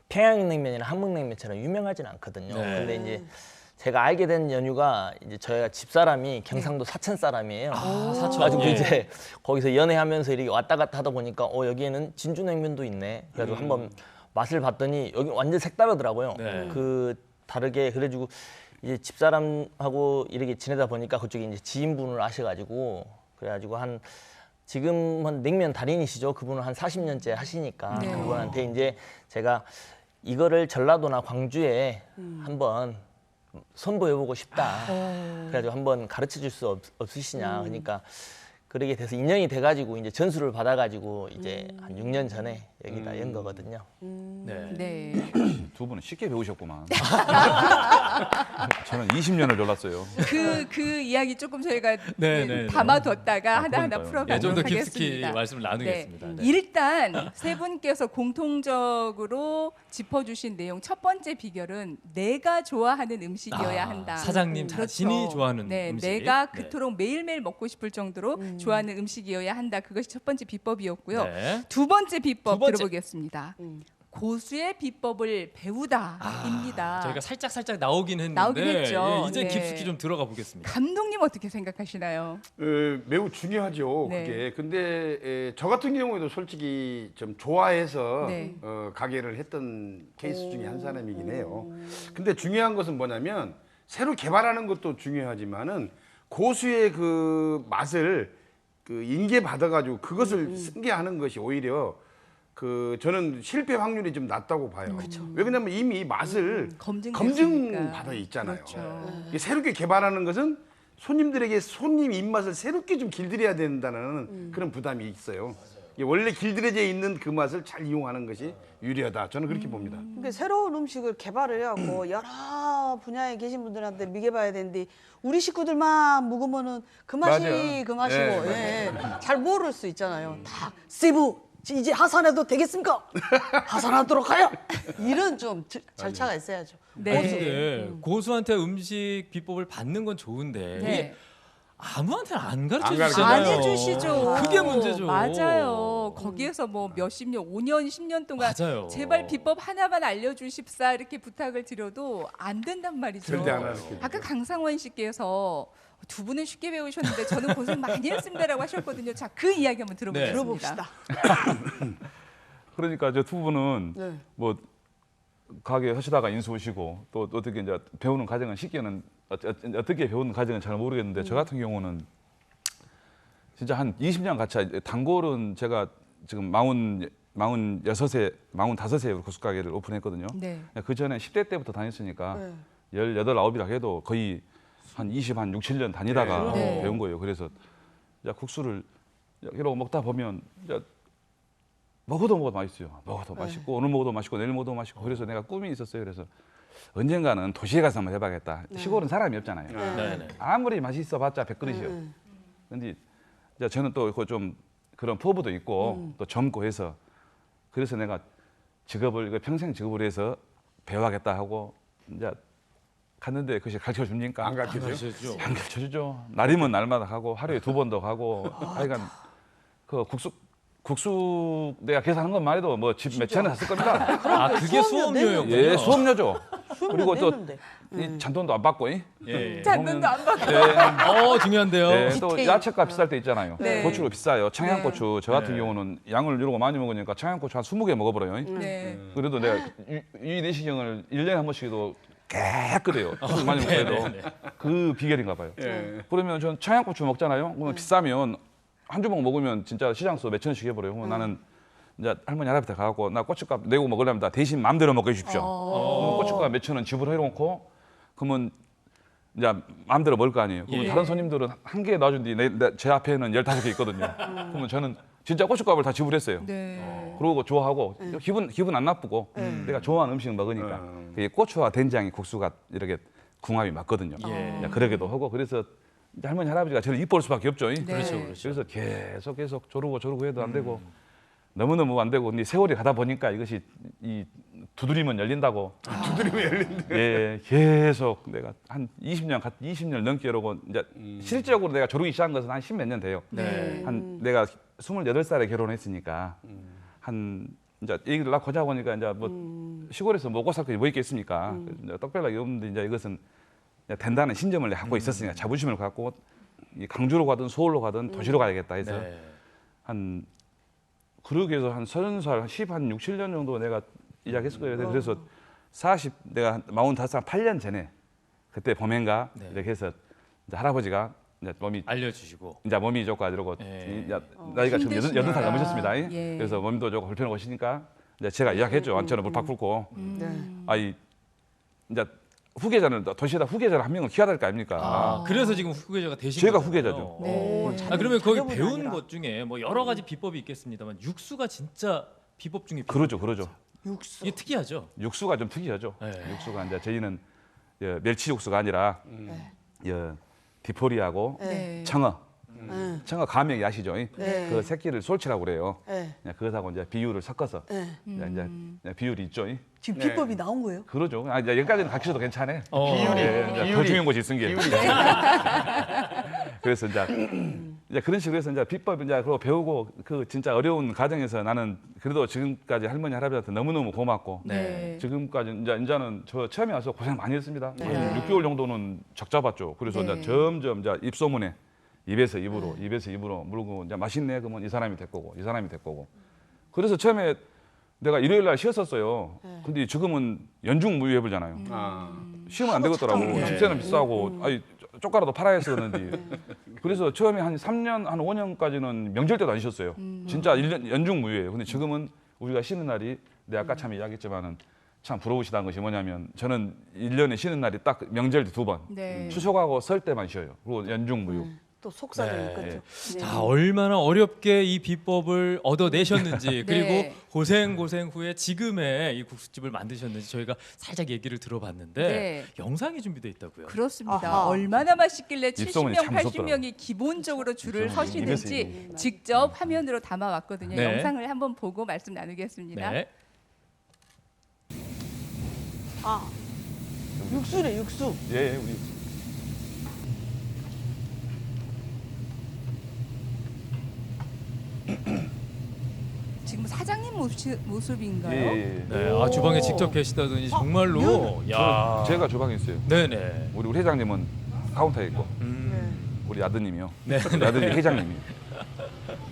평양냉면이나 한국냉면처럼 유명하진 않거든요. 네. 근데 이제 제가 알게 된 연유가 이제 저희가 집사람이 경상도 사천 사람이에요. 사천. 가지고 예. 이제 거기서 연애하면서 이렇게 왔다 갔다 하다 보니까 여기에는 진주냉면도 있네. 그래가지고 한번 맛을 봤더니 여기 완전 색다르더라고요. 네. 그 다르게 그래가지고 이제 집사람하고 이렇게 지내다 보니까 그쪽에 이제 지인분을 아셔가지고 그래가지고 지금 한 냉면 달인이시죠. 그분은 한 40년째 하시니까 네. 그분한테 이제 제가 이거를 전라도나 광주에 한번 선보여보고 싶다. 그래가지고 한번 가르쳐 줄 수 없으시냐. 그러니까 그러게 돼서 인연이 돼가지고 이제 전수를 받아가지고 이제 한 6년 전에 여기다 연 거거든요. 네. 네. 두 분은 쉽게 배우셨구만. 저는 20년을 졸랐어요. 그 이야기 조금 저희가 네, 네, 네. 담아뒀다가 하나하나 그러니까요. 풀어보도록 예, 좀 더 하겠습니다. 깊숙이 말씀을 나누겠습니다. 네. 일단 세 분께서 공통적으로 짚어주신 내용 첫 번째 비결은 내가 좋아하는 음식이어야 한다. 사장님 그렇죠. 자신이 좋아하는 네, 음식. 내가 네. 그토록 매일매일 먹고 싶을 정도로 좋아하는 음식이어야 한다. 그것이 첫 번째 비법이었고요. 네. 두 번째 비법 두 번째. 들어보겠습니다. 고수의 비법을 배우다입니다. 저희가 살짝 나오긴 했는데 나오긴 했죠. 예, 이제 네. 깊숙이 좀 들어가 보겠습니다. 감독님 어떻게 생각하시나요? 매우 중요하죠. 네. 그게. 근데 저 같은 경우에도 솔직히 좀 좋아해서 네. 가게를 했던 케이스 중에 한 사람이긴 해요. 근데 중요한 것은 뭐냐면 새로 개발하는 것도 중요하지만은 고수의 그 맛을 그 인계 받아가지고 그것을 승계하는 것이 오히려 그 저는 실패 확률이 좀 낮다고 봐요. 왜 그러냐면 이미 맛을 검증됐으니까. 받아 있잖아요. 그렇죠. 이게 새롭게 개발하는 것은 손님들에게 손님 입맛을 새롭게 좀 길들여야 된다는 그런 부담이 있어요. 이게 원래 길들여져 있는 그 맛을 잘 이용하는 것이 유리하다. 저는 그렇게 봅니다. 그러니까 새로운 음식을 개발을 해갖고 여러 분야에 계신 분들한테 미개봐야 되는데 우리 식구들만 먹으면은 그 맛이 맞아요. 그 맛이고 네, 예. 잘 모를 수 있잖아요. 다 세부 이제 하산해도 되겠습니까? 하산하도록 하여 이런 좀 절차가 있어야죠. 네. 근데 고수한테 음식 비법을 받는 건 좋은데 네. 이게 아무한테는 안 가르쳐 안 주시잖아요. 안 해주시죠. 그게 문제죠. 맞아요. 거기에서 뭐 몇십 년, 5년, 10년 동안 맞아요. 제발 비법 하나만 알려주십사 이렇게 부탁을 드려도 안 된단 말이죠. 절대 안 하는 거죠. 아까 강상원 씨께서 두 분은 쉽게 배우셨는데 저는 고생 많이 했습니다라고 하셨거든요. 자, 그 이야기 한번 네. 들어보겠습니다. 그러니까 저 두 분은 네. 뭐 가게 하시다가 인수 오시고 또 어떻게 이제 배우는 과정은 쉽게는 어떻게 배우는 과정은 잘 모르겠는데 저 같은 경우는 진짜 한 20년 같이 단골은 제가 지금 45세, 45세에 고수 가게를 오픈했거든요. 네. 그 전에 10대 때부터 다녔으니까 네. 18, 9이라 해도 거의 한 6, 7년 다니다가 네. 배운 거예요. 그래서 이제 국수를 이러고 먹다 보면 이제 먹어도 맛있어요. 먹어도 맛있고 오늘 먹어도 맛있고 내일 먹어도 맛있고 그래서 내가 꿈이 있었어요. 그래서 언젠가는 도시에 가서 한번 해봐야겠다. 시골은 사람이 없잖아요. 네. 아무리 맛있어봤자 100그릇이요. 근데 이제 저는 또 좀 그런 포부도 있고 또 젊고 해서 그래서 내가 직업을 이거 평생 직업으로 해서 배워야겠다 하고 이제 갔는데 그것이 가르쳐 줍니까? 안 가르쳐줘요? 그러시죠. 안 가르쳐주죠. 날이면 날마다 가고 하루에 2번도 가고 하여간 그 국수 내가 계산한 것만 해도 뭐 집 몇 천원 샀을 겁니다. 아, 그게 수업료였군요. 예, 수업료죠. 그리고 또 냈는데. 이 잔돈도 안 받고 예. 잔돈도 안 받고. 중요한데요. 네, 또 야채가 비쌀 때 있잖아요. 네. 고추가 비싸요. 청양고추 저 같은 네. 경우는 양을 이러고 많이 먹으니까 청양고추 한 20개 먹어버려요. 네. 그래도 내가 이 내시경을 1년에 한 번씩도 깨끗해요. 많이 먹어도 그 비결인가 봐요. 예. 그러면 전 청양고추 먹잖아요. 그러면 비싸면 한 주먹 먹으면 진짜 시장서 몇 천원씩 해버려요. 그러면 나는 이제 할머니 할아버지한테 가고 나 고춧값 내고 먹으려면 다 대신 마음대로 먹게 해주십시오. 그러면 고춧값 몇 천원 지불해놓고 그러면 이제 마음대로 먹을 거 아니에요. 그러면 예. 다른 손님들은 한 개 놔준 뒤 제 앞에는 15개 있거든요. 그러면 저는 진짜 고춧값을 다 지불했어요. 네. 그러고 좋아하고 기분 안 나쁘고 내가 좋아하는 음식을 먹으니까 이 고추와 된장이 국수가 이렇게 궁합이 맞거든요. 예. 이제 그러기도 하고 그래서 이제 할머니 할아버지가 저를 이뻐할 수밖에 없죠. 그렇죠, 그렇죠. 그래서 계속 조르고 해도 안 되고 너무너무 안 되고 근데 세월이 가다 보니까 이것이 이 두드리면 열린다고. 두드리면 열린대. 예, 계속 내가 한 20년 넘게 이러고 이제 실질적으로 내가 조르기 시작한 것은 한 10몇 년 돼요. 네. 한 내가 28살에 결혼했으니까 한 이제 얘기를 낳고 하자 보니까 이제 뭐 시골에서 먹고 살 게 뭐 있겠습니까? 이제 떡별하게 없는데 이제 이것은 이제 된다는 신점을 내가 갖고 있었으니까 자부심을 갖고 이 강주로 가든 서울로 가든 도시로 가야겠다 해서 네. 한 그러기 위해서 한 30살, 한 6, 7년 정도 내가 시작했을 거예요. 그래서 내가 45살 8년 전에 그때 봄엔가 네. 이렇게 해서 이제 할아버지가 이제 알려주시고. 이제 몸이 좋고 이러고 예. 이제 나이가 지금 힘드시니까. 8살 넘으셨습니다. 예. 그래서 몸도 좋고 불편하고 오시니까 이제 제가 예약했죠. 완전히 물팍 붓고 아이 이제 후계자는 도시에다 후계자를 한 명을 키워야 될 거 아닙니까? 아, 그래서 지금 후계자가 되신 제가 거잖아요. 후계자죠. 네. 아, 그러면 거기 자녀분이 배운 아니라. 것 중에 뭐 여러 가지 비법이 있겠습니다만 육수가 진짜 비법 중에 비법. 그러죠. 육수. 이게 특이하죠. 육수가 좀 특이하죠. 네. 육수가 이제 저희는 멸치 육수가 아니라 디포리하고 네. 청어. 네. 청어 가명이 아시죠? 네. 그 새끼를 솔치라고 그래요. 네. 그것하고 이제 비율을 섞어서 네. 이제 비율이 있죠. 지금 네. 비법이 나온 거예요? 그러죠. 아, 이제 여기까지는 가르쳐도 괜찮아요. 어. 예, 이제 더 중요한 것이 있은 게. 그래서 이제 이제 그런 식으로 해서 이제 비법 이제 그거 배우고 그 진짜 어려운 과정에서 나는 그래도 지금까지 할머니 할아버지한테 너무너무 고맙고 네. 지금까지 이제는 저 처음에 와서 고생 많이 했습니다. 네. 한 6개월 정도는 적 잡았죠. 그래서 네. 이제 점점 이제 입소문에 입에서 입으로 물고 이제 맛있네 그러면 이 사람이 될 거고 이 사람이 될 거고. 그래서 처음에 내가 일요일 날 쉬었었어요. 근데 지금은 연중 무휴해보잖아요. 쉬면 안 되겠더라고. 네. 집세는 비싸고 아니 쪼가라도 팔아야 했었는데. 그래서 처음에 한 3년, 한 5년까지는 명절 때도 안 쉬었어요. 진짜 1년 연중 무휴예요. 근데 지금은 우리가 쉬는 날이 내가 아까 참 이야기했지만은 참 부러우시다는 것이 뭐냐면 저는 1년에 쉬는 날이 딱 명절 때 2번. 네. 추석하고 설 때만 쉬어요. 그리고 연중 무휴. 또 속사정이 네. 있겠죠. 네. 자, 얼마나 어렵게 이 비법을 얻어내셨는지 그리고 네. 고생 후에 지금의 이 국수집을 만드셨는지 저희가 살짝 얘기를 들어봤는데 네. 영상이 준비되어 있다고요. 그렇습니다. 아하. 얼마나 맛있길래 입소문이 70명, 참 무섭더라고요. 80명이 기본적으로 줄을 입소문이 서시는지 입에서 직접 화면으로 담아왔거든요. 네. 영상을 한번 보고 말씀 나누겠습니다. 네. 아, 육수네 육수. 예, 우리 지금 사장님 모습인가요? 예. 네. 아, 주방에 직접 계시다더니 정말로 야. 제가 주방에 있어요. 네네. 우리 회장님은 카운터에 있고 음. 우리 아드님이요. 네. 우리 아드님이 회장님이요.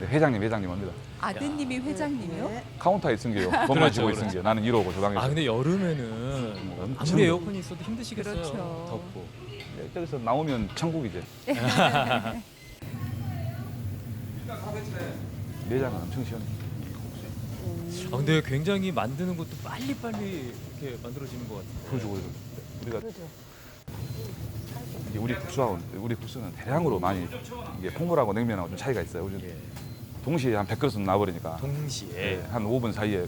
네, 회장님 합니다. 아드님이 회장님이요? 네. 카운터에 있은 게요. 돈 그렇죠, 마시고 있은 그렇죠. 게 나는 이러고 주방에서. 아, 근데 여름에는 엄청 아무리 에어컨이 있어도 힘드시겠어요. 그렇죠. 덥고. 네, 저기서 나오면 천국이지. 내장은 엄청 시원해. 아, 근데 굉장히 만드는 것도 빨리빨리 이렇게 만들어지는 것 같아요. 그러죠. 우리가 그렇죠. 이게 우리 국수는 대량으로 많이 이게 콩물하고 냉면하고 좀 차이가 있어요. 우리 예. 동시에 한 100그릇은 나와버리니까 동시에. 예, 한 5분 사이에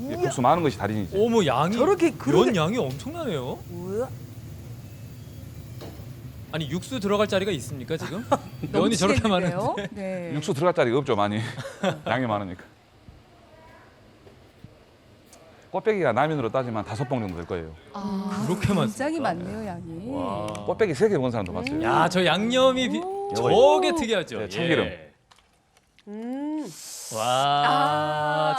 이게 국수 많은 것이 달인이지. 어머, 양이 저렇게 면 양이 엄청나네요. 뭐야? 아니, 육수 들어갈 자리가 있습니까 지금? 면이 저렇게 많은데. 넘치겠는데요? 네. 육수 들어갈 자리가 없죠 많이. 양이 많으니까. 꽃배기가 라면으로 따지면 5봉 정도 될 거예요. 아, 그렇게 굉장히 많습니까? 많네요, 양이. 와. 꽃배기 3개 먹은 사람도 봤어요. 야, 저 양념이 저게 특이하죠. 네, 참기름. 예. 음. 와,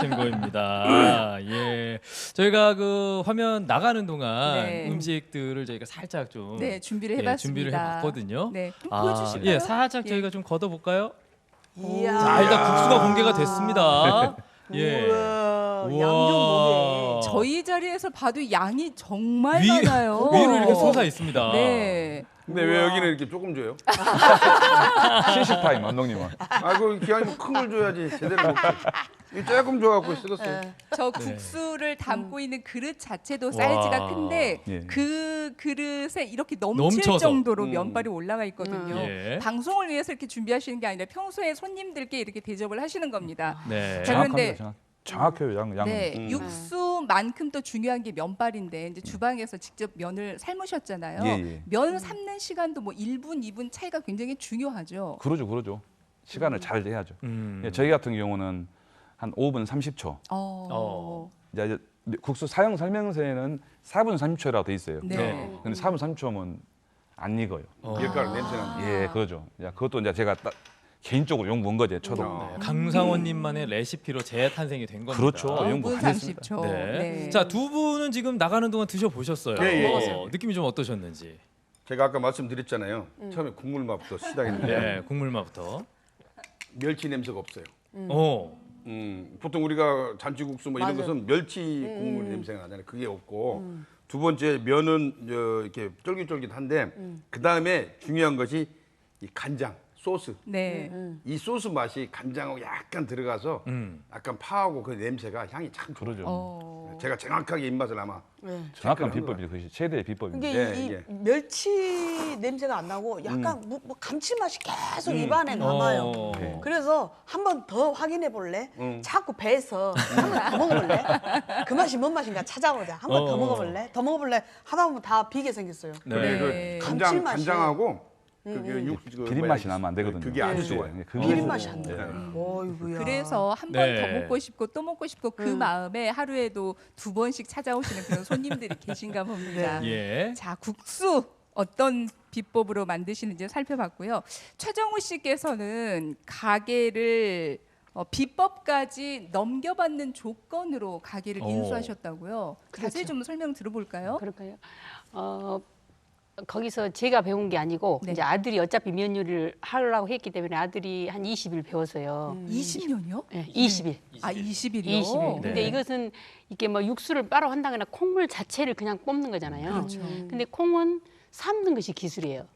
침고입니다. 예. 저희가 그 화면 나가는 동안 네. 음식들을 저희가 살짝 좀 네, 준비를 예, 해봤습니다. 준비를 해봤거든요. 네, 좀 아, 보여주실까요? 예, 살짝 예. 저희가 좀 걷어볼까요? 이야. 자, 일단 국수가 공개가 됐습니다. 예. 우와. 우와. 양념 보게. 저희 자리에서 봐도 양이 정말 위- 많아요. 위로 이렇게 솟아 있습니다. 네. 근데 왜 여기는 이렇게 조금 줘요? 시식 타임 감독님은. 아이고 기왕이면 큰 걸 줘야지 제대로 먹지. 이 조금 줘갖고 쓰겠어요. 저 네. 국수를 담고 있는 그릇 자체도 사이즈가 와. 큰데 예. 그 그릇에 이렇게 넘칠 넘쳐서. 정도로 면발이 올라가 있거든요. 예. 방송을 위해서 이렇게 준비하시는 게 아니라 평소에 손님들께 이렇게 대접을 하시는 겁니다. 네. 자, 그런데- 정확해요 양은. 네, 육수만큼 또 중요한 게 면발인데 이제 주방에서 직접 면을 삶으셨잖아요. 예. 면 삶는 시간도 뭐 1분, 2분 차이가 굉장히 중요하죠. 그러죠. 시간을 잘 내야죠. 음. 예, 저희 같은 경우는 한 5분 30초. 이제 국수 사용 설명서에는 4분 30초라고 돼 있어요. 네. 근데 4분 30초면 안 익어요. 밀가루 냄새나. 예, 그러죠. 야, 그것도 이제 제가 개인적으로 연구한 거죠. 저도. 네, 강상원님만의 레시피로 재탄생이 된 겁니다. 그렇죠. 연구 5분 많이 했습니다. 30초. 네. 자, 두 분은 지금 나가는 동안 드셔보셨어요. 예. 느낌이 좀 어떠셨는지. 제가 아까 말씀드렸잖아요. 처음에 국물 맛부터 시작했는데 네, 국물맛부터. 멸치 냄새가 없어요. 어. 보통 우리가 잔치국수 뭐 이런 맞아요. 것은 멸치 국물 냄새가 나잖아요. 그게 없고 두 번째 면은 이렇게 쫄깃쫄깃한데 그 다음에 중요한 것이 이 간장 소스. 네. 이 소스 맛이 간장하고 약간 들어가서 약간 파하고 그 냄새가 향이 참 좋아요. 그러죠. 제가 정확하게 입맛을 아마 네. 정확한 체크를 비법이 그것이 최대의 비법입니다. 이게 예, 이 예. 멸치 냄새가 안 나고 약간 뭐 감칠맛이 계속 입안에 남아요. 어. 그래서 한 번 더 확인해 볼래? 자꾸 배에서 한 번 더 먹어볼래? 그 맛이 뭔 맛인가 찾아보자. 한 번 더 먹어볼래? 더 먹어볼래? 하다 보면 다 비게 생겼어요. 네. 그 감칠맛이. 간장하고 비린 맛이 나면 안 되거든요. 그게 아주 네. 좋아요. 그게 비린 맛이 안 나요. 네. 어이구야. 그래서 한 번 더 네. 먹고 싶고 또 먹고 싶고 그 마음에 하루에도 2번씩 찾아오시는 그런 손님들이 계신가 봅니다. 예. 자, 국수 어떤 비법으로 만드시는지 살펴봤고요. 최정우 씨께서는 가게를 비법까지 넘겨받는 조건으로 가게를 인수하셨다고요. 자세히 좀 설명 들어볼까요? 그럴까요? 거기서 제가 배운 게 아니고 네. 이제 아들이 어차피 면 요리를 하려고 했기 때문에 아들이 한 20일 배웠어요. 20년이요? 네, 20일. 아, 20일이요? 20일. 근데 네. 이것은 이게 뭐 육수를 따로 한다거나 콩물 자체를 그냥 뽑는 거잖아요. 그렇죠. 근데 콩은 삶는 것이 기술이에요.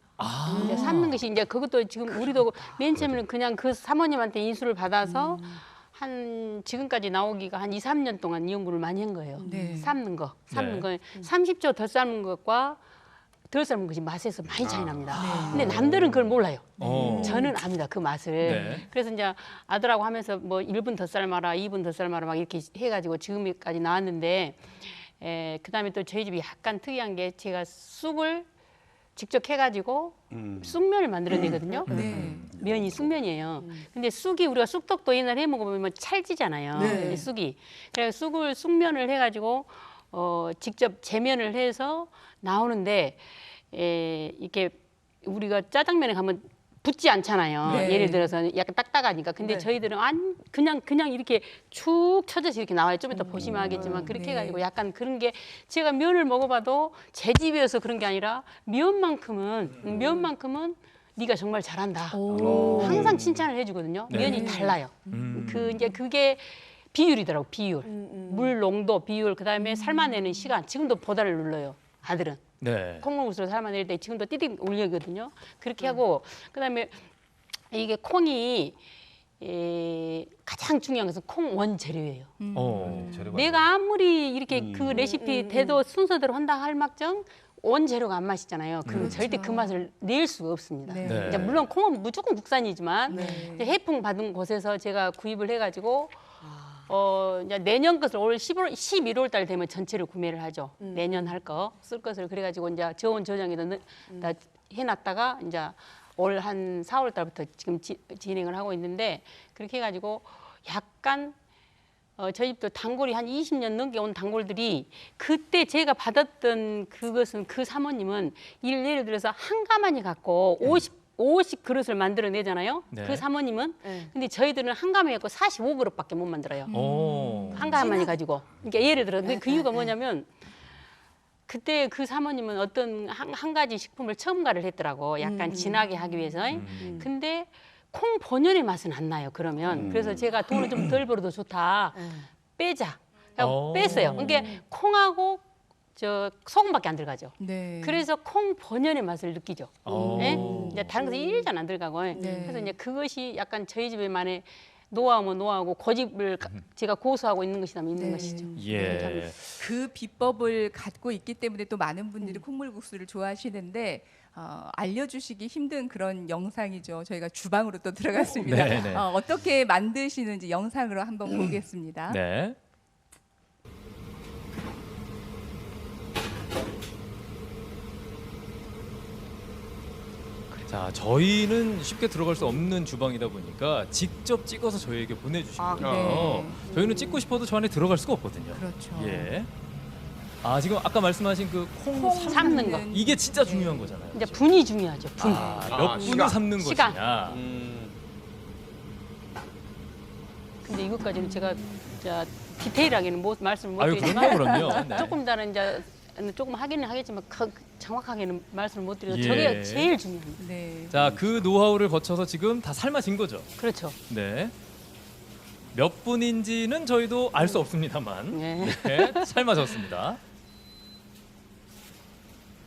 이제 삶는 것이 이제 그것도 지금 우리도 맨 처음에는 그냥 그 사모님한테 인수를 받아서 한 지금까지 나오기가 한 2, 3년 동안 이 연구를 많이 한 거예요. 네. 삶는 거. 삶는 네. 거. 30초 더 삶은 것과 덜 삶은 것이 맛에서 많이 차이 납니다. 근데 남들은 그걸 몰라요. 저는 압니다. 그 맛을. 네. 그래서 이제 아들하고 하면서 뭐 1분 더 삶아라, 2분 더 삶아라 막 이렇게 해가지고 지금까지 나왔는데 그다음에 또 저희 집이 약간 특이한 게 제가 쑥을 직접 해가지고 쑥면을 만들어내거든요. 네. 면이 쑥면이에요. 근데 쑥이 우리가 쑥떡도 옛날에 해 먹으면 찰지잖아요. 네. 쑥이. 그래서 쑥면을 해가지고 직접 재면을 해서 나오는데 이렇게 우리가 짜장면에 가면 붙지 않잖아요. 네. 예를 들어서 약간 딱딱하니까. 근데 네. 저희들은 그냥 이렇게 축 쳐져서 이렇게 나와요. 좀 이따 보시면 알겠지만 그렇게 네. 해가지고 약간 그런 게 제가 면을 먹어봐도 제 집이어서 그런 게 아니라 면만큼은 네가 정말 잘한다. 오. 항상 칭찬을 해주거든요. 네. 면이 달라요. 음. 이제 그게 비율이더라고. 비율. 물 농도 비율. 그다음에 삶아내는 시간. 지금도 보다를 눌러요. 아들은. 네. 콩국수를 삶아낼 때 지금도 띠띠 올리거든요. 그렇게 하고 그다음에 이게 콩이 가장 중요한 것은 콩 원재료예요. 재료가 내가 아무리 이렇게 그 레시피 대도 순서대로 한다 할 막정 원재료가 안 맛있잖아요. 그럼 절대 그 맛을 낼 수가 없습니다. 네. 네. 이제 물론 콩은 무조건 국산이지만 네. 이제 해풍 받은 곳에서 제가 구입을 해가지고 이제 내년 것을 올 11월 달 되면 전체를 구매를 하죠. 내년 할 거 쓸 것을 그래가지고 이제 저온 저장에다 다 해놨다가 이제 올 한 4월 달부터 지금 진행을 하고 있는데 그렇게 해가지고 약간 저희 집도 단골이 한 20년 넘게 온 단골들이 그때 제가 받았던 그것은 그 사모님은 예를 들어서 한 가마니 갖고 50 그릇을 만들어내잖아요. 네. 그 사모님은. 네. 근데 저희들은 한 가마니 갖고 45그릇밖에 못 만들어요. 오. 한 가마니 가지고. 그러니까 예를 들어 그 이유가 뭐냐면 그때 그 사모님은 어떤 한 가지 식품을 첨가를 했더라고. 약간 진하게 하기 위해서. 근데 콩 본연의 맛은 안 나요. 그러면 그래서 제가 돈을 좀 덜 벌어도 좋다. 빼자. 오. 뺐어요. 그러니까 콩하고 저 소금밖에 안 들어가죠. 네. 그래서 콩 본연의 맛을 느끼죠. 오. 네? 이제 다른 것은 일전 안 들어가고. 그래서 이제 그것이 약간 저희 집에만의 노하우면 노하우고 고집을 제가 고수하고 있는 것이라면 있는 네. 것이죠. 예. 그 비법을 갖고 있기 때문에 또 많은 분들이 콩물국수를 좋아하시는데 알려주시기 힘든 그런 영상이죠. 저희가 주방으로 또 들어갔습니다. 네, 네. 어떻게 만드시는지 영상으로 한번 보겠습니다. 네. 자, 저희는 쉽게 들어갈 수 없는 주방이다 보니까 직접 찍어서 저희에게 보내주시거든요. 네. 저희는 찍고 싶어도 저 안에 들어갈 수가 없거든요. 그렇죠. 예. 아, 지금 아까 말씀하신 그 콩 삶는 거. 이게 진짜 중요한 거잖아요. 이제 분이 중요하죠. 분. 몇 분을 시간. 삶는 시간. 것이냐. 근데 이것까지는 제가 자, 디테일하게는 말씀을 못 아유, 드리지만 그럼요. 네. 조금 다른 이제 조금 하기는 하겠지만 정확하게는 말씀을 못 드려도 예. 저게 제일 중요합니다. 네. 자, 그 노하우를 거쳐서 지금 다 삶아진 거죠. 그렇죠. 네. 몇 분인지는 저희도 알 수 없습니다만 네. 네, 삶아졌습니다.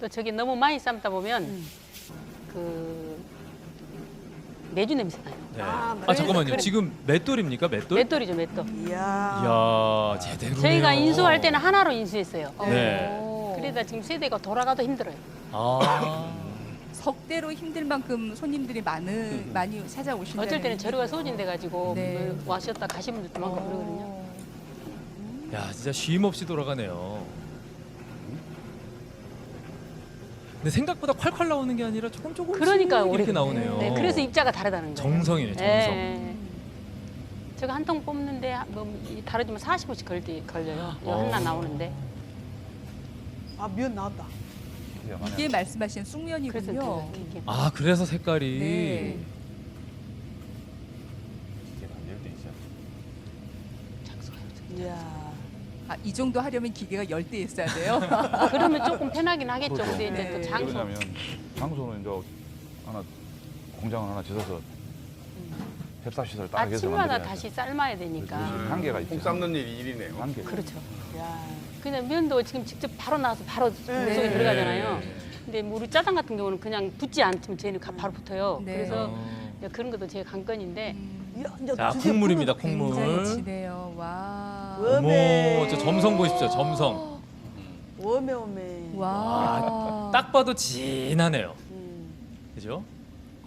또 저게 너무 많이 삶다 보면 그 매주 냄새 나요. 네. 아, 아, 잠깐만요. 그래. 지금 맷돌입니까? 맷돌? 맷돌이죠, 맷돌. 이야. 이야, 제대로. 저희가 인수할 때는 하나로 인수했어요. 네. 그러다 지금 세대가 돌아가도 힘들어요. 아. 석대로 힘들 만큼 손님들이 많이 찾아오신다. 어쩔 때는 재료가 소진돼 가지고 네. 와셨다 가신 분들도 많고 그러거든요. 야, 진짜 쉼 없이 돌아가네요. 근데 생각보다 快快 나오는 게 아니라 조금 그러니까 이렇게 오래 나오네요. 네, 그래서 입자가 다르다는 거예요. 정성이네, 정성. 네. 제가 한 통 뽑는데 다르지만 40분씩 걸려요. 이거 하나 나오는데. 아, 면 나왔다. 희한하네요. 이게 말씀하신 그래서 쑥면이군요. 이게 아 그래서 색깔이 네. 이야. 아, 이 정도 하려면 기계가 열대 있어야 돼요. 그러면 조금 편하긴 하겠죠. 그렇죠. 근데 이제 네. 또 장소 왜냐면 장소는 이제 하나 공장을 하나 짓어서 협사 시설 딱 해서 아침마다 만들어야 다시 돼. 삶아야 되니까. 한계가 있죠. 콩 삶는 일이 일이네요. 한계. 그렇죠. 야. 그냥 면도 지금 직접 바로 나와서 바로 속에 들어가잖아요. 근데 뭐 우리 짜장 같은 경우는 그냥 붙지 않으면 쟤는 바로 붙어요. 네. 그래서 이제 그런 것도 제 관건인데 야, 이제 자 드디어 콩물입니다. 굉장히 콩물. 진해요. 와. 웜에. 어머 저 점성 보십시오. 점성. 웜에 웜에. 와. 딱 봐도 진하네요. 음. 그죠?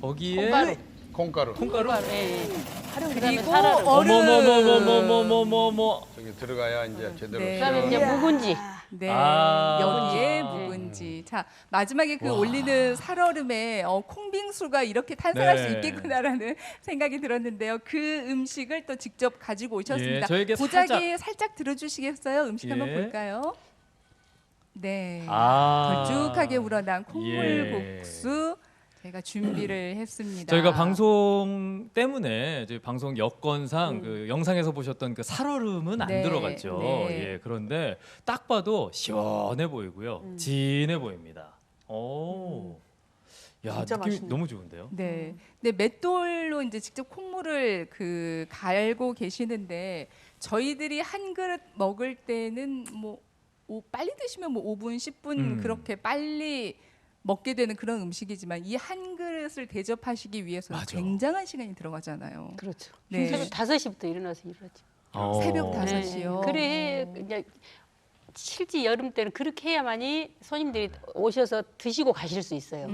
거기에 콩가루. 콩가루. 콩가루. 예, 예. 그다음에 그리고 사라를. 얼음. 어머머머머머머머머. 저기 들어가야 이제 제대로. 네. 그다음에 이제 묵은지. 네. 아. 여기에 묵은지. 묵은지. 자, 마지막에 그 와. 올리는 살얼음에 콩빙수가 이렇게 탄생할 네. 수 있겠구나라는 생각이 들었는데요. 그 음식을 또 직접 가지고 오셨습니다. 예, 저에게 보자기 살짝 들어주시겠어요? 음식 한번 예. 볼까요? 네. 아. 걸쭉하게 우러난 예. 콩물국수 저희가 준비를 했습니다. 저희가 방송 때문에 저희 방송 여건상 그 영상에서 보셨던 그 살얼음은 안 네, 들어갔죠. 네. 예, 그런데 딱 봐도 시원해 보이고요, 진해 보입니다. 오, 야 진짜 느낌이 맛있네. 너무 좋은데요. 네. 근데 맷돌로 이제 직접 콩물을 그 갈고 계시는데 저희들이 한 그릇 먹을 때는 뭐 빨리 드시면 뭐 5분, 10분 그렇게 빨리 먹게 되는 그런 음식이지만 이 한 그릇을 대접하시기 위해서는 맞아. 굉장한 시간이 들어가잖아요. 그렇죠. 네. 새벽 5시부터 일어나서 일하죠. 새벽 어. 5시요. 그래 이제 실제 여름 때는 그렇게 해야만이 손님들이 오셔서 드시고 가실 수 있어요.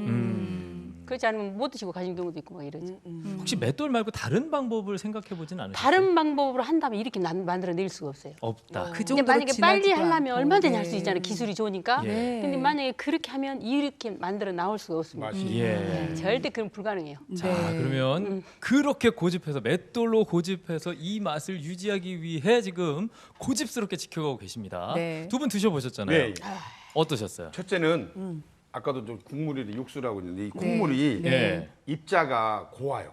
그렇지 않으면 못 드시고 가시는 경우도 있고 막 이러죠. 혹시 맷돌 말고 다른 방법을 생각해 보진 않으세요? 다른 방법으로 한다면 이렇게 만들어낼 수가 없어요. 없다. 그 근데 정도로 만약에 빨리 진하지도 하려면 않고. 얼마든지 할 수 네. 있잖아요. 기술이 좋으니까. 예. 네. 근데 만약에 그렇게 하면 이렇게 만들어 나올 수가 없습니다. 맛이. 예. 절대 그건 불가능해요. 자 네. 그러면 그렇게 고집해서 맷돌로 고집해서 이 맛을 유지하기 위해 지금 고집스럽게 지켜가고 계십니다. 네. 두 분 드셔보셨잖아요. 네. 어떠셨어요? 첫째는 아까도 좀 국물이 육수라고 했는데 이 콩물이 네. 예. 입자가 고와요.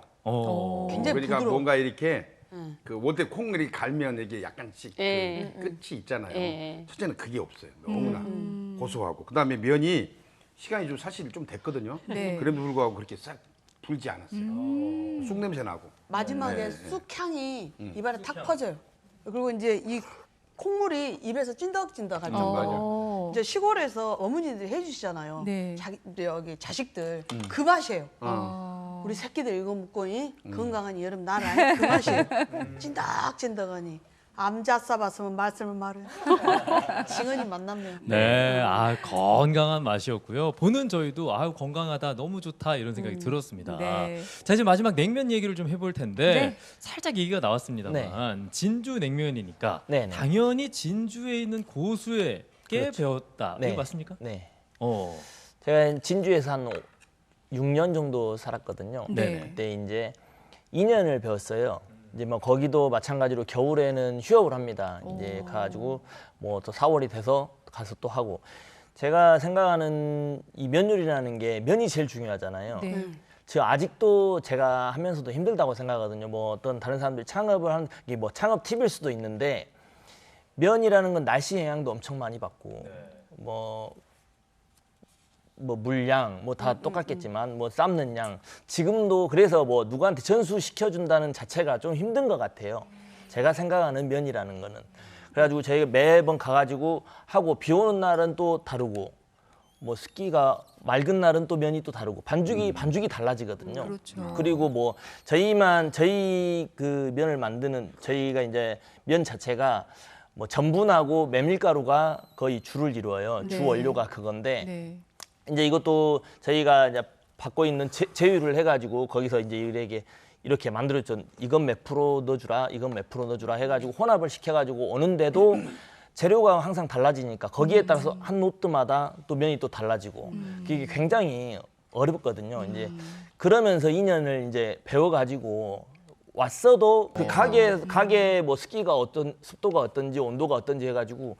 굉장히 그러니까 부드러워. 뭔가 이렇게 그 원태 콩물이 갈면 이게 약간씩 예. 그 끝이 있잖아요. 예. 첫째는 그게 없어요. 너무나 고소하고 그다음에 면이 시간이 좀 사실 좀 됐거든요. 네. 그럼에도 불구하고 그렇게 싹 불지 않았어요. 쑥 냄새 나고. 마지막에 네, 네. 쑥향이 입안에 탁 퍼져요. 그리고 이제 이 콩물이 입에서 찐덕찐덕할 정도로 이제 시골에서 어머니들이 해주시잖아요. 네. 여기 자식들 그 맛이에요. 어. 우리 새끼들 이거 먹고 건강한 여름 나라 그 맛이에요. 찐덕찐덕하니 암자 싸봤으면 말씀을 말을 징언이 만났네요. 네, 아 건강한 맛이었고요. 보는 저희도 아 건강하다, 너무 좋다 이런 생각이 들었습니다. 네. 자 이제 마지막 냉면 얘기를 좀 해볼 텐데 네. 살짝 얘기가 나왔습니다만 진주 냉면이니까 네, 네. 당연히 진주에 있는 고수에게 그렇죠. 배웠다. 네. 이거 맞습니까? 네. 어, 제가 진주에서 한 6년 정도 살았거든요. 네. 그때 이제 2년을 배웠어요. 이제 뭐 거기도 마찬가지로 겨울에는 휴업을 합니다. 이제 가가지고 뭐 또 4월이 돼서 가서 또 하고. 제가 생각하는 이 면 요리라는 게 면이 제일 중요하잖아요. 네. 저 아직도 제가 하면서도 힘들다고 생각하거든요. 뭐 어떤 다른 사람들이 창업을 하는 게 뭐 창업 팁일 수도 있는데 면이라는 건 날씨 영향도 엄청 많이 받고 뭐 물량 뭐 다 똑같겠지만 뭐 삶는 양 지금도 그래서 뭐 누구한테 전수 시켜준다는 자체가 좀 힘든 것 같아요. 제가 생각하는 면이라는 거는 그래가지고 저희가 매번 가가지고 하고 비 오는 날은 또 다르고 뭐 습기가 맑은 날은 또 면이 또 다르고 반죽이 달라지거든요. 그렇죠. 그리고 뭐 저희 그 면을 만드는 저희가 이제 면 자체가 뭐 전분하고 메밀가루가 거의 주를 이루어요. 주 네. 원료가 그건데 네. 이제 이것도 저희가 이제 받고 있는 제휴를 해가지고 거기서 이제 이렇게 만들었죠. 이건 몇 프로 넣어주라, 이건 몇 프로 넣어주라 해가지고 혼합을 시켜가지고 오는데도 재료가 항상 달라지니까 거기에 따라서 한 노트마다 또 면이 또 달라지고 그게 굉장히 어렵거든요. 이제 그러면서 2년을 이제 배워가지고 왔어도 그 가게 뭐 습도가 어떤지 온도가 어떤지 해가지고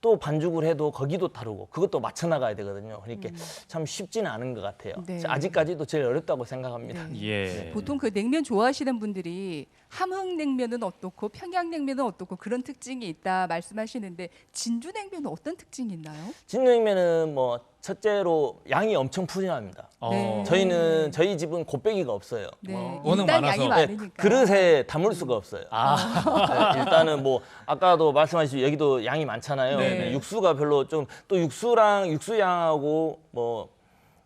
또 반죽을 해도 거기도 다르고 그것도 맞춰 나가야 되거든요. 그러니까 참 쉽지는 않은 것 같아요. 네. 아직까지도 제일 어렵다고 생각합니다. 네. 예. 보통 그 냉면 좋아하시는 분들이 함흥냉면은 어떻고 평양냉면은 어떻고 그런 특징이 있다 말씀하시는데 진주냉면은 어떤 특징이 있나요? 진냉면은 뭐 첫째로 양이 엄청 푸짐합니다. 네. 저희 집은 곱빼기가 없어요. 네, 워낙 일단 많아서. 양이 네, 많으니까. 그릇에 담을 수가 없어요. 아, 네, 일단은 뭐 아까도 말씀하신 여기도 양이 많잖아요. 네. 근데 육수가 별로 좀 또 육수 양하고 뭐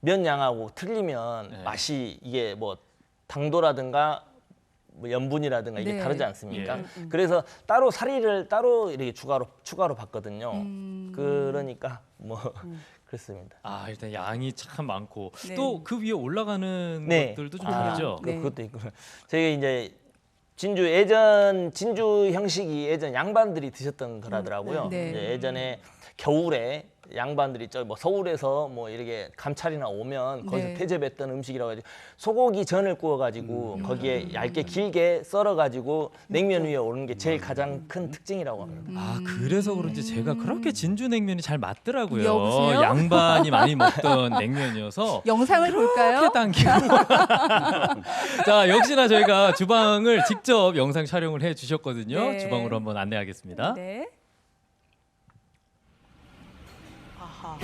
면 양하고 틀리면 네. 맛이 이게 뭐 당도라든가 뭐 염분이라든가 이게 네. 다르지 않습니까? 예. 그래서 따로 사리를 따로 이렇게 추가로 받거든요. 그러니까 뭐 그렇습니다. 아 일단 양이 참 많고 네. 또 그 위에 올라가는 네. 것들도 좀 아, 다르죠. 네. 그것도 있고 저희가 이제 진주 형식이 예전 양반들이 드셨던 거라더라고요. 네. 이제 예전에 겨울에 양반들이 뭐 서울에서 뭐 이렇게 감찰이나 오면 거기서 네. 대접했던 음식이라고 가지고 소고기 전을 구워가지고 거기에 얇게 길게 썰어가지고 냉면 위에 오르는 게 제일 가장 큰 특징이라고 합니다. 아 그래서 그런지 제가 그렇게 진주냉면이 잘 맞더라고요. 여보세요? 양반이 많이 먹던 냉면이어서 영상을 볼까요? 그렇게 당기고. 자 역시나 저희가 주방을 직접 영상 촬영을 해주셨거든요. 네. 주방으로 한번 안내하겠습니다. 네. 아하.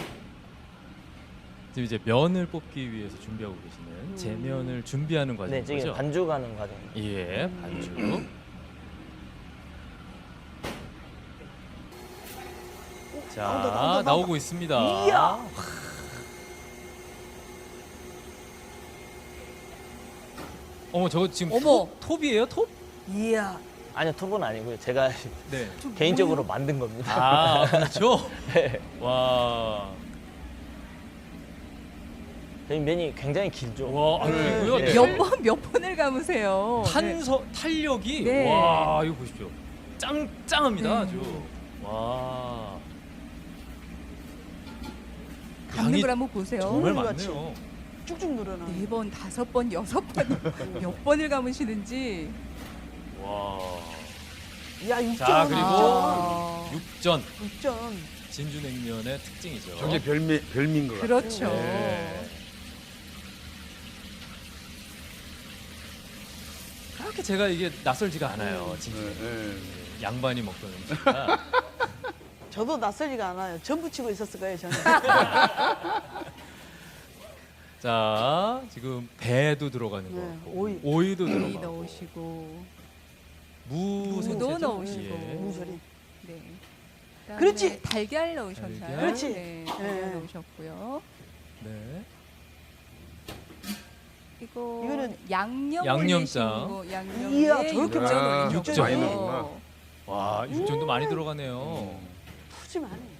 지금 이제 면을 뽑기 위해서 준비하고 계시는 재면을 준비하는 네, 과정인 지금 거죠? 반죽하는 과정입니다. 예, 반죽. 자, 나오고 있습니다. 이야. 어머, 저거 지금 어머. 톱이에요? 톱? 이야. 아니요, 톱은 아니고요. 제가 네. 개인적으로 만든 겁니다. 아, 그렇죠? 네. 와. 저희 면이 굉장히 길죠. 와, 그리고요. 네. 몇 번을 감으세요? 탄력이 네. 와, 이거 보십시오. 짱짱합니다, 네. 아주. 와. 감는 양이 걸 한번 보세요. 정말 같이. 많네요. 쭉쭉 늘어나. 4번, 5번, 6번 몇 번을 감으시는지. 와. 야, 육전. 자, 그리고 아. 육전. 육전. 진주냉면의 특징이죠. 저게 별미인 것 같아요. 그렇죠. 네. 그렇게 제가 이게 낯설지가 않아요. 진짜 네. 양반이 먹던 음식이라. 저도 낯설지가 않아요. 전 부치고 있었을 거예요, 저는. 자, 지금 배도 들어가는 거 네, 같고, 오이. 오이도 오이 들어가고, 넣으시고 무 무도 생채죠? 넣으시고. 예. 무조림. 네. 그다음에 그렇지. 달걀 넣으셨나요? 달걀. 그렇지. 네, 달걀 네. 넣으셨고요. 네. 이거는 양념 양념장. 올리시고 양념에 이야, 저렇게 육전 많이 올리셨고요. 육전 많이 넣는구나. 와, 육전도 많이 들어가네요. 푸짐하네.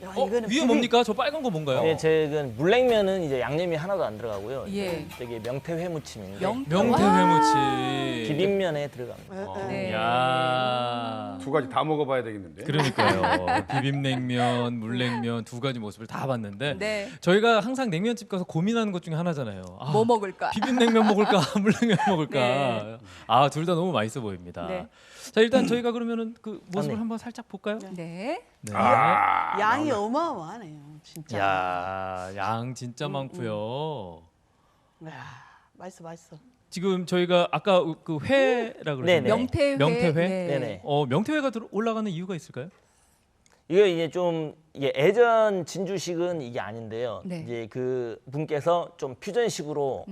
야, 어, 이거는 위에 비빔- 뭡니까? 저 빨간 거 뭔가요? 네, 제가 물냉면은 이제 양념이 하나도 안 들어가고요. 예. 되게 명태회무침인데 명태회무침. 비빔면에 들어갑니다. 네, 네. 네. 야. 두 가지 다 먹어봐야 되겠는데. 그러니까요. 비빔냉면, 물냉면 두 가지 모습을 다 봤는데 네. 저희가 항상 냉면집 가서 고민하는 것 중에 하나잖아요. 아, 뭐 먹을까? 비빔냉면 먹을까, 물냉면 먹을까. 네. 아, 둘 다 너무 맛있어 보입니다. 네. 자, 일단 저희가 그러면은 그 모습을 네. 한번 살짝 볼까요? 네. 네. 아, 양이 어마어마하네요, 진짜. 야, 양 진짜 많고요. 야, 맛있어, 맛있어. 지금 저희가 아까 그 회라 그러셨나요? 네네. 명태회. 명태회? 네. 네네. 명태회가 올라가는 이유가 있을까요? 이거 이제 좀 이게 예전 진주식은 이게 아닌데요. 네. 이제 그 분께서 좀 퓨전식으로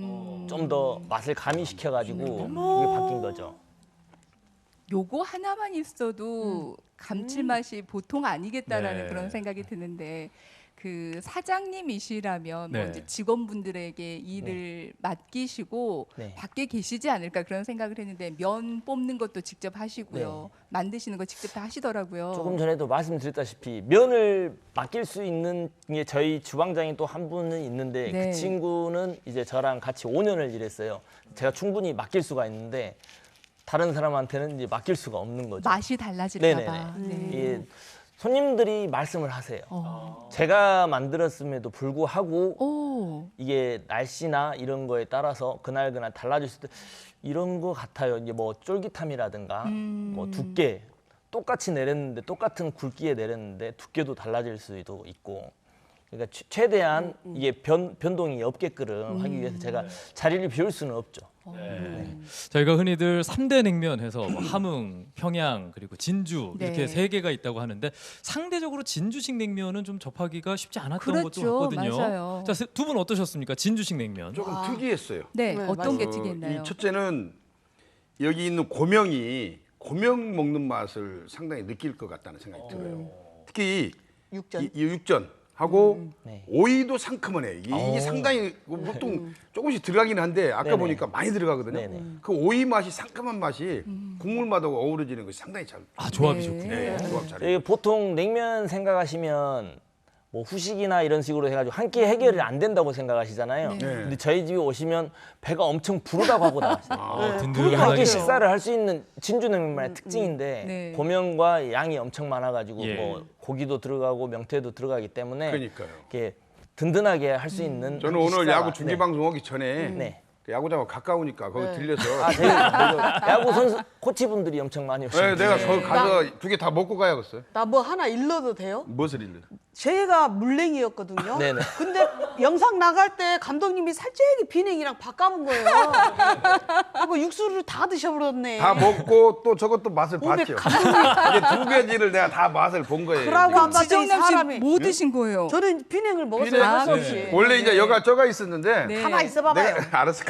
좀 더 맛을 가미시켜가지고 이게 바뀐 거죠. 요거 하나만 있어도 감칠맛이 보통 아니겠다라는 네. 그런 생각이 드는데 그 사장님이시라면 네. 뭐 이제 직원분들에게 일을 맡기시고 네. 밖에 계시지 않을까 그런 생각을 했는데 면 뽑는 것도 직접 하시고요. 네. 만드시는 거 직접 다 하시더라고요. 조금 전에도 말씀드렸다시피 면을 맡길 수 있는 게 저희 주방장이 또 한 분은 있는데 네. 그 친구는 이제 저랑 같이 5년을 일했어요. 제가 충분히 맡길 수가 있는데 다른 사람한테는 이제 맡길 수가 없는 거죠. 맛이 달라질까 네네네. 봐. 네. 이게 손님들이 말씀을 하세요. 어. 제가 만들었음에도 불구하고 오. 이게 날씨나 이런 거에 따라서 그날 달라질 수도 이런 거 같아요. 이제 뭐 쫄깃함이라든가 뭐 두께 똑같이 내렸는데 똑같은 굵기에 내렸는데 두께도 달라질 수도 있고 그러니까 최대한 이게 변동이 없게끔 하기 위해서 제가 자리를 비울 수는 없죠. 저희가 흔히들 3대 냉면 해서 뭐 함흥, 평양 그리고 진주 이렇게 네. 3개가 있다고 하는데 상대적으로 진주식 냉면은 좀 접하기가 쉽지 않았던 그렇죠. 것도 같거든요. 맞아요. 자, 두 분 어떠셨습니까? 진주식 냉면. 조금 특이했어요. 네, 네, 어떤 게 이 특이했나요? 첫째는 여기 있는 고명 먹는 맛을 상당히 느낄 것 같다는 생각이 들어요. 특히 육전. 이 육전하고 네. 오이도 상큼하네. 이게 상당히 보통 조금씩 들어가긴 한데 아까 네네. 보니까 많이 들어가거든요. 네네. 그 오이 맛이 상큼한 맛이 국물맛하고 어우러지는 것이 상당히 잘. 조합이 네. 좋군요. 네, 조합 잘해. 이게 보통 냉면 생각하시면 뭐 후식이나 이런 식으로 해가지고 한 끼 해결이 안 된다고 생각하시잖아요. 네. 근데 저희 집에 오시면 배가 엄청 부르다고 하고 나왔어요. 든든하게. 그렇게 식사를 할 수 있는 진주냉면만의 특징인데 네. 고명과 양이 엄청 많아가지고 예. 뭐 고기도 들어가고 명태도 들어가기 때문에 그러니까요. 이렇게 든든하게 할 수 있는 저는 오늘 식사가- 야구 중계 네. 방송 오기 전에 네. 그 야구장하고 가까우니까 거기 들려서 아, 저희 야구 선수 코치분들이 엄청 많이 오시고 네, 내가 거기 가서 두 개 다 먹고 가야겠어요. 나 뭐 하나 일러도 돼요? 무엇을 일러? 제가 물냉이였거든요. 네네. 근데 영상 나갈 때 감독님이 살짝이 비냉이랑 바꿔본 거예요. 그리고 육수를 다 드셔버렸네. 다 먹고 또 저것도 맛을 몸에 봤죠. 이게 두 가지를 내가 다 맛을 본 거예요. 그러고 한 봤더니 지정남 사람이 씨 뭐 드신 거예요? 저는 비냉을 먹었어요. 비냉? 할 수 아, 없이. 네. 원래 이제 여가 쪄가 있었는데 네. 가만 있어봐봐요. 내가 알았어.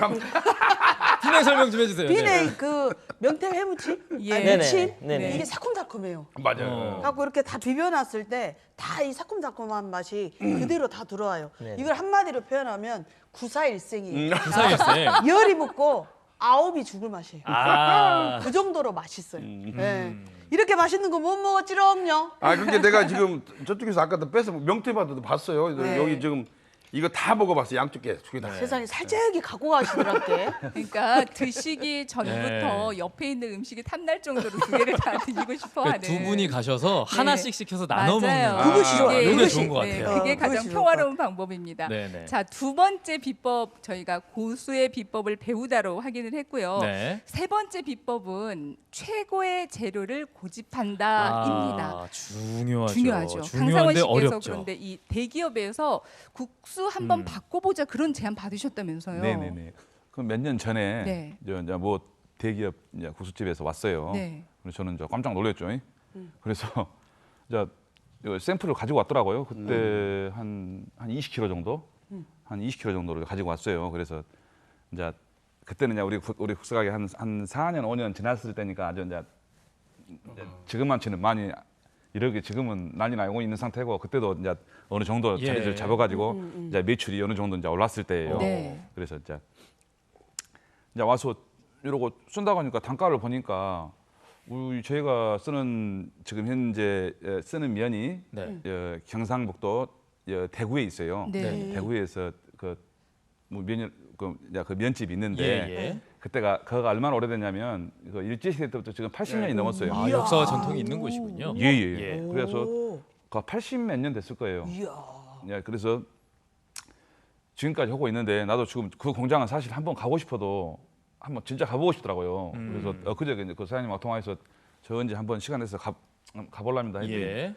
비냉 설명 좀 해주세요. 네. 비냉 그 명태 회무침, 예. 아니, 네네. 무침 네네. 이게 새콤달콤해요. 맞아요. 갖고 이렇게 다 비벼놨을 때 다 이 새콤달콤한 맛이 그대로 다 들어와요. 네네. 이걸 한마디로 표현하면 구사일생이에요. 부사일생. 열이 붙고 아홉이 죽을 맛이에요. 아, 그 정도로 맛있어요. 네. 이렇게 맛있는 거 못 먹었지롱요. 아 그게 내가 지금 저쪽에서 아까도 뺏어 명태바도 봤어요. 네. 여기 지금 이거 다 먹어봤어요. 양쪽 개 두 개 다. 세상에 살짝이 갖고 가시더랍게. 그러니까 드시기 전부터 네. 옆에 있는 음식이 탐날 정도로 두 개를 다 드시고 싶어 하는. 두 분이 가셔서 네. 하나씩 시켜서 나눠 맞아요. 먹는 그것이 좋아요. 그게 그것이. 좋은 것 네, 같아요. 그게 가장 그것이 좋을 평화로운 방법입니다. 네네. 자, 두 번째 비법 저희가 고수의 비법을 배우다로 확인을 했고요. 네. 세 번째 비법은 최고의 재료를 고집한다입니다. 아, 중요하죠. 중요하죠. 강상원 중요한데 씨께서 어렵죠. 그런데 이 대기업에서 국수 한번 바꿔보자 그런 제안 받으셨다면서요? 네네네. 그 몇 년 전에 네. 이제 뭐 대기업 이제 국수집에서 왔어요. 네. 그래서 저는 이제 깜짝 놀랐죠. 그래서 이제 이 샘플을 가지고 왔더라고요. 그때 한 20kg 정도, 한 20kg 정도를 가지고 왔어요. 그래서 이제 그때는 이제 우리 국수 가게 한 4년 5년 지났을 때니까 아주 이제 지금만치는 많이 이렇게 지금은 난리 나고 있는 상태고 그때도 이제 어느 정도 예. 자리를 잡아가지고 이제 매출이 어느 정도 이제 올랐을 때예요. 네. 그래서 이제 와서 이러고 쓴다고 하니까 단가를 보니까 우리 저희가 쓰는 지금 현재 쓰는 면이 네. 경상북도 대구에 있어요. 네. 대구에서 그 면이 그 면집이 있는데 예. 그거가 얼마나 오래됐냐면 그 일제시대 때부터 지금 80년이 넘었어요. 아, 역사와 전통이 있는 곳이군요. 예예. 예. 그래서 오. 그 80 몇 년 됐을 거예요. 이야. 예, 그래서 지금까지 하고 있는데 나도 지금 그 공장은 사실 한번 가고 싶어도 한번 진짜 가보고 싶더라고요. 그래서 엊그제 이제 그 사장님하고 통화해서 저 언제 한번 시간 내서 가보랍니다 했더니 예.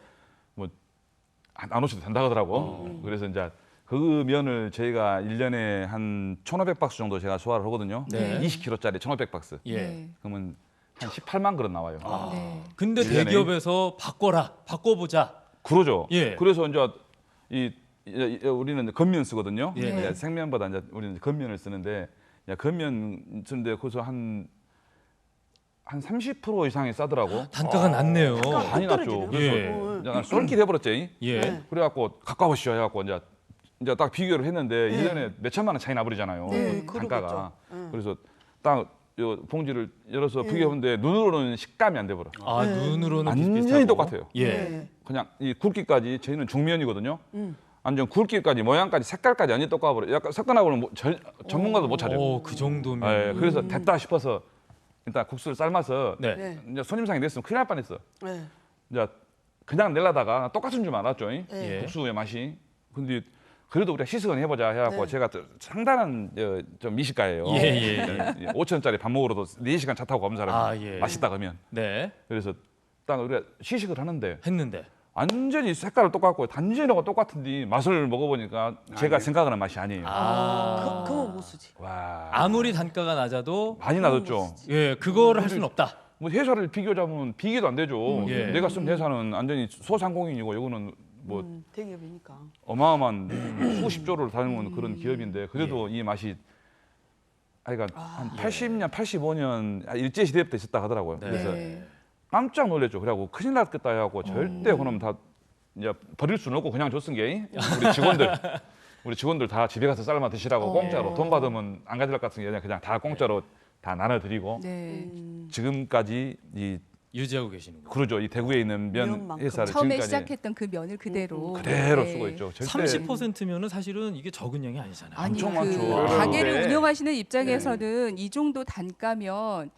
안 오셔도 된다 하더라고. 그래서 이제 그 면을 저희가 1년에 한 1,500박스 정도 제가 소화를 하거든요. 네. 20kg짜리 1,500박스. 예. 네. 그러면 한 18만 그릇 나와요. 네. 근데 일년에. 대기업에서 바꿔보자. 그러죠. 예. 그래서 이제 우리는 건면 쓰거든요. 예. 네. 생면보다 이제 우리는 건면을 쓰는데 건면 쓰는데 거기서 한 30% 이상이 싸더라고. 단가가 낮네요. 많이 났죠. 떨어지네요. 그래서 예. 이제 난 쏠깃 해버렸지. 예. 네. 그래갖고 가까워시죠 해갖고 이제 딱 비교를 했는데 네. 1년에 몇 천만 원 차이 나버리잖아요. 네, 단가가. 그러겠죠. 그래서 딱 요 봉지를 열어서 비교해보는데 눈으로는 식감이 안 돼버려. 아, 눈으로는 완전히 비슷비슷하고. 똑같아요. 예. 네. 그냥 이 굵기까지 저희는 중면이거든요. 완전 굵기까지 모양까지 색깔까지 완전히 똑같아버려. 약간 섞어나고는 전문가도 못 찾아요. 오, 그 정도면. 예, 그래서 됐다 싶어서 일단 국수를 삶아서 네. 네. 이제 손님상이 됐으면 큰일 날 뻔했어. 네. 이제 그냥 내려다가 똑같은 줄 알았죠. 예. 국수의 맛이. 근데 그래도 우리가 시식은 해보자 해갖고 네. 제가 또 상당한 좀 미식가예요. 예. 5,000원짜리 밥 먹으러도 4시간 차 타고 가는 사람이 아, 예. 맛있다 그러면. 네. 그래서 딱 우리가 시식을 하는데 했는데 완전히 색깔은 똑같고 단지하고 똑같은데 맛을 먹어보니까 제가 생각하는 맛이 아니에요. 그거 못 쓰지. 와, 아무리 단가가 낮아도 많이 낮았죠. 예, 그거를 할 수는 없다. 뭐 회사를 비교자면 비교도 안 되죠. 예. 내가 쓴 회사는 완전히 소상공인이고 이거는 뭐 대기업이니까. 어마어마한 수십 조를 다니는 그런 기업인데 그래도 이 맛이 하여간 한 80년, 85년 일제 시대 때 있었다 하더라고요. 네. 그래서 네. 깜짝 놀랐죠. 그래갖고 큰일 났겠다 해갖고 절대 그놈 다 이제 버릴 수는 없고 그냥 줬은 게 우리 직원들 다 집에 가서 삶아 드시라고 공짜로 돈 받으면 안 가져갈 것 같은 게 그냥 다 공짜로 다 나눠드리고 네. 지금까지 이 유지하고 계시는 거예요. 그러죠. 이 대구에 있는 면 면만큼. 회사를 처음에 지금까지 시작했던 그 면을 그대로 그대로 네. 쓰고 있죠. 절대 30%면은 사실은 이게 적은 양이 아니잖아요. 아니 엄청 그 많죠. 가게를 네. 운영하시는 입장에서는 이 정도 단가면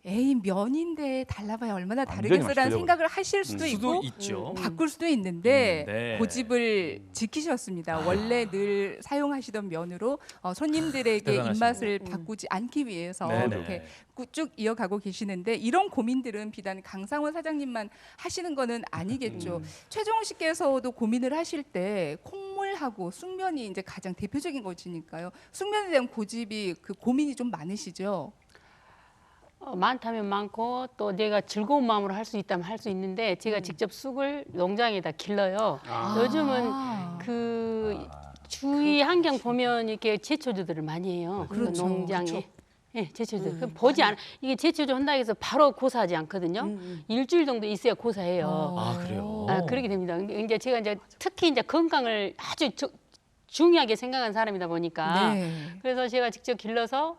에이 면인데 달라봐야 얼마나 완전히 다르겠어라는 맛있더라고요. 생각을 하실 수도 수도 있고 있죠. 바꿀 수도 있는데 네. 고집을 지키셨습니다. 원래 늘 사용하시던 면으로 손님들에게 대단하시네요. 입맛을 바꾸지 않기 위해서 네네. 이렇게 쭉 이어가고 계시는데 이런 고민들은 비단 강상원 사장님만 하시는 거는 아니겠죠. 최종훈 씨께서도 고민을 하실 때 콩물하고 쑥면이 이제 가장 대표적인 것이니까요. 쑥면에 대한 고집이 그 고민이 좀 많으시죠. 많다면 많고 또 내가 즐거운 마음으로 할 수 있다면 할 수 있는데 제가 직접 쑥을 농장에다 길러요. 요즘은 그 주위 환경 보면 이렇게 제초제들을 많이 해요. 그렇죠. 농장에. 예, 제초제. 그럼 보지 않아. 이게 제초제 한다고 해서 바로 고사하지 않거든요. 일주일 정도 있어야 고사해요. 아, 그래요. 그렇게 됩니다. 근데 이제 제가 이제 특히 이제 건강을 아주 중요하게 생각하는 사람이다 보니까 네. 그래서 제가 직접 길러서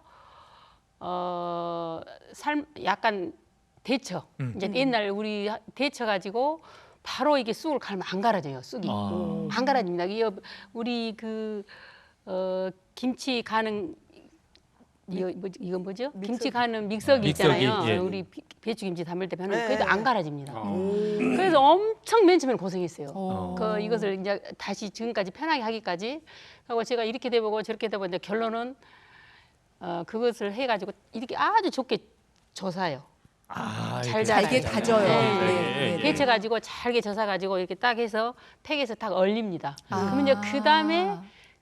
약간 데쳐. 이제 옛날 우리 데쳐 가지고 바로 이게 쑥을 갈면 안 갈아져요. 쑥이 안 갈아집니다. 우리 김치 가는 이건 뭐죠? 김치 가는 믹서기 믹서기, 있잖아요. 예. 우리 배추김치 담을 때 펴는 네. 그래도 안 갈아집니다. 그래서 엄청 맨 처음에 고생했어요. 어. 이것을 이제 다시 지금까지 편하게 하기까지 하고 제가 이렇게 돼보고 저렇게 돼보고 이제 결론은 그것을 해가지고 이렇게 아주 좋게 져사요. 잘 잘게 자라요. 다져요. 네. 네. 네. 데쳐가지고 잘게 져사가지고 이렇게 딱 해서 팩에서 딱 얼립니다. 그러면 이제 그 다음에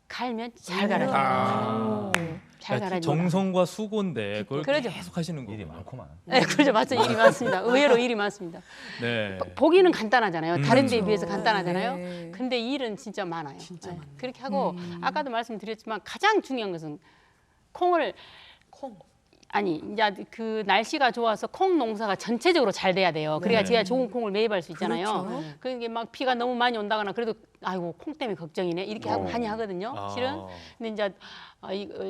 갈면 잘 갈아져요. 잘 갈아집니다. 정성과 수고인데 그걸 그러죠. 계속 하시는 거예요. 일이 많구만. 네, 그렇죠. 맞아요. 일이 많습니다. 의외로 일이 많습니다. 네. 보기는 간단하잖아요. 다른 데에 비해서 간단하잖아요. 네. 근데 일은 진짜 많아요. 네. 그렇게 하고 아까도 말씀드렸지만 가장 중요한 것은 콩을 아니 이제 그 날씨가 좋아서 콩 농사가 전체적으로 잘 돼야 돼요. 그래야 제가 좋은 콩을 매입할 수 있잖아요. 그렇죠. 그게 막 비가 너무 많이 온다거나 그래도 아이고 콩 때문에 걱정이네 이렇게 하고 많이 하거든요. 실은 근데 이제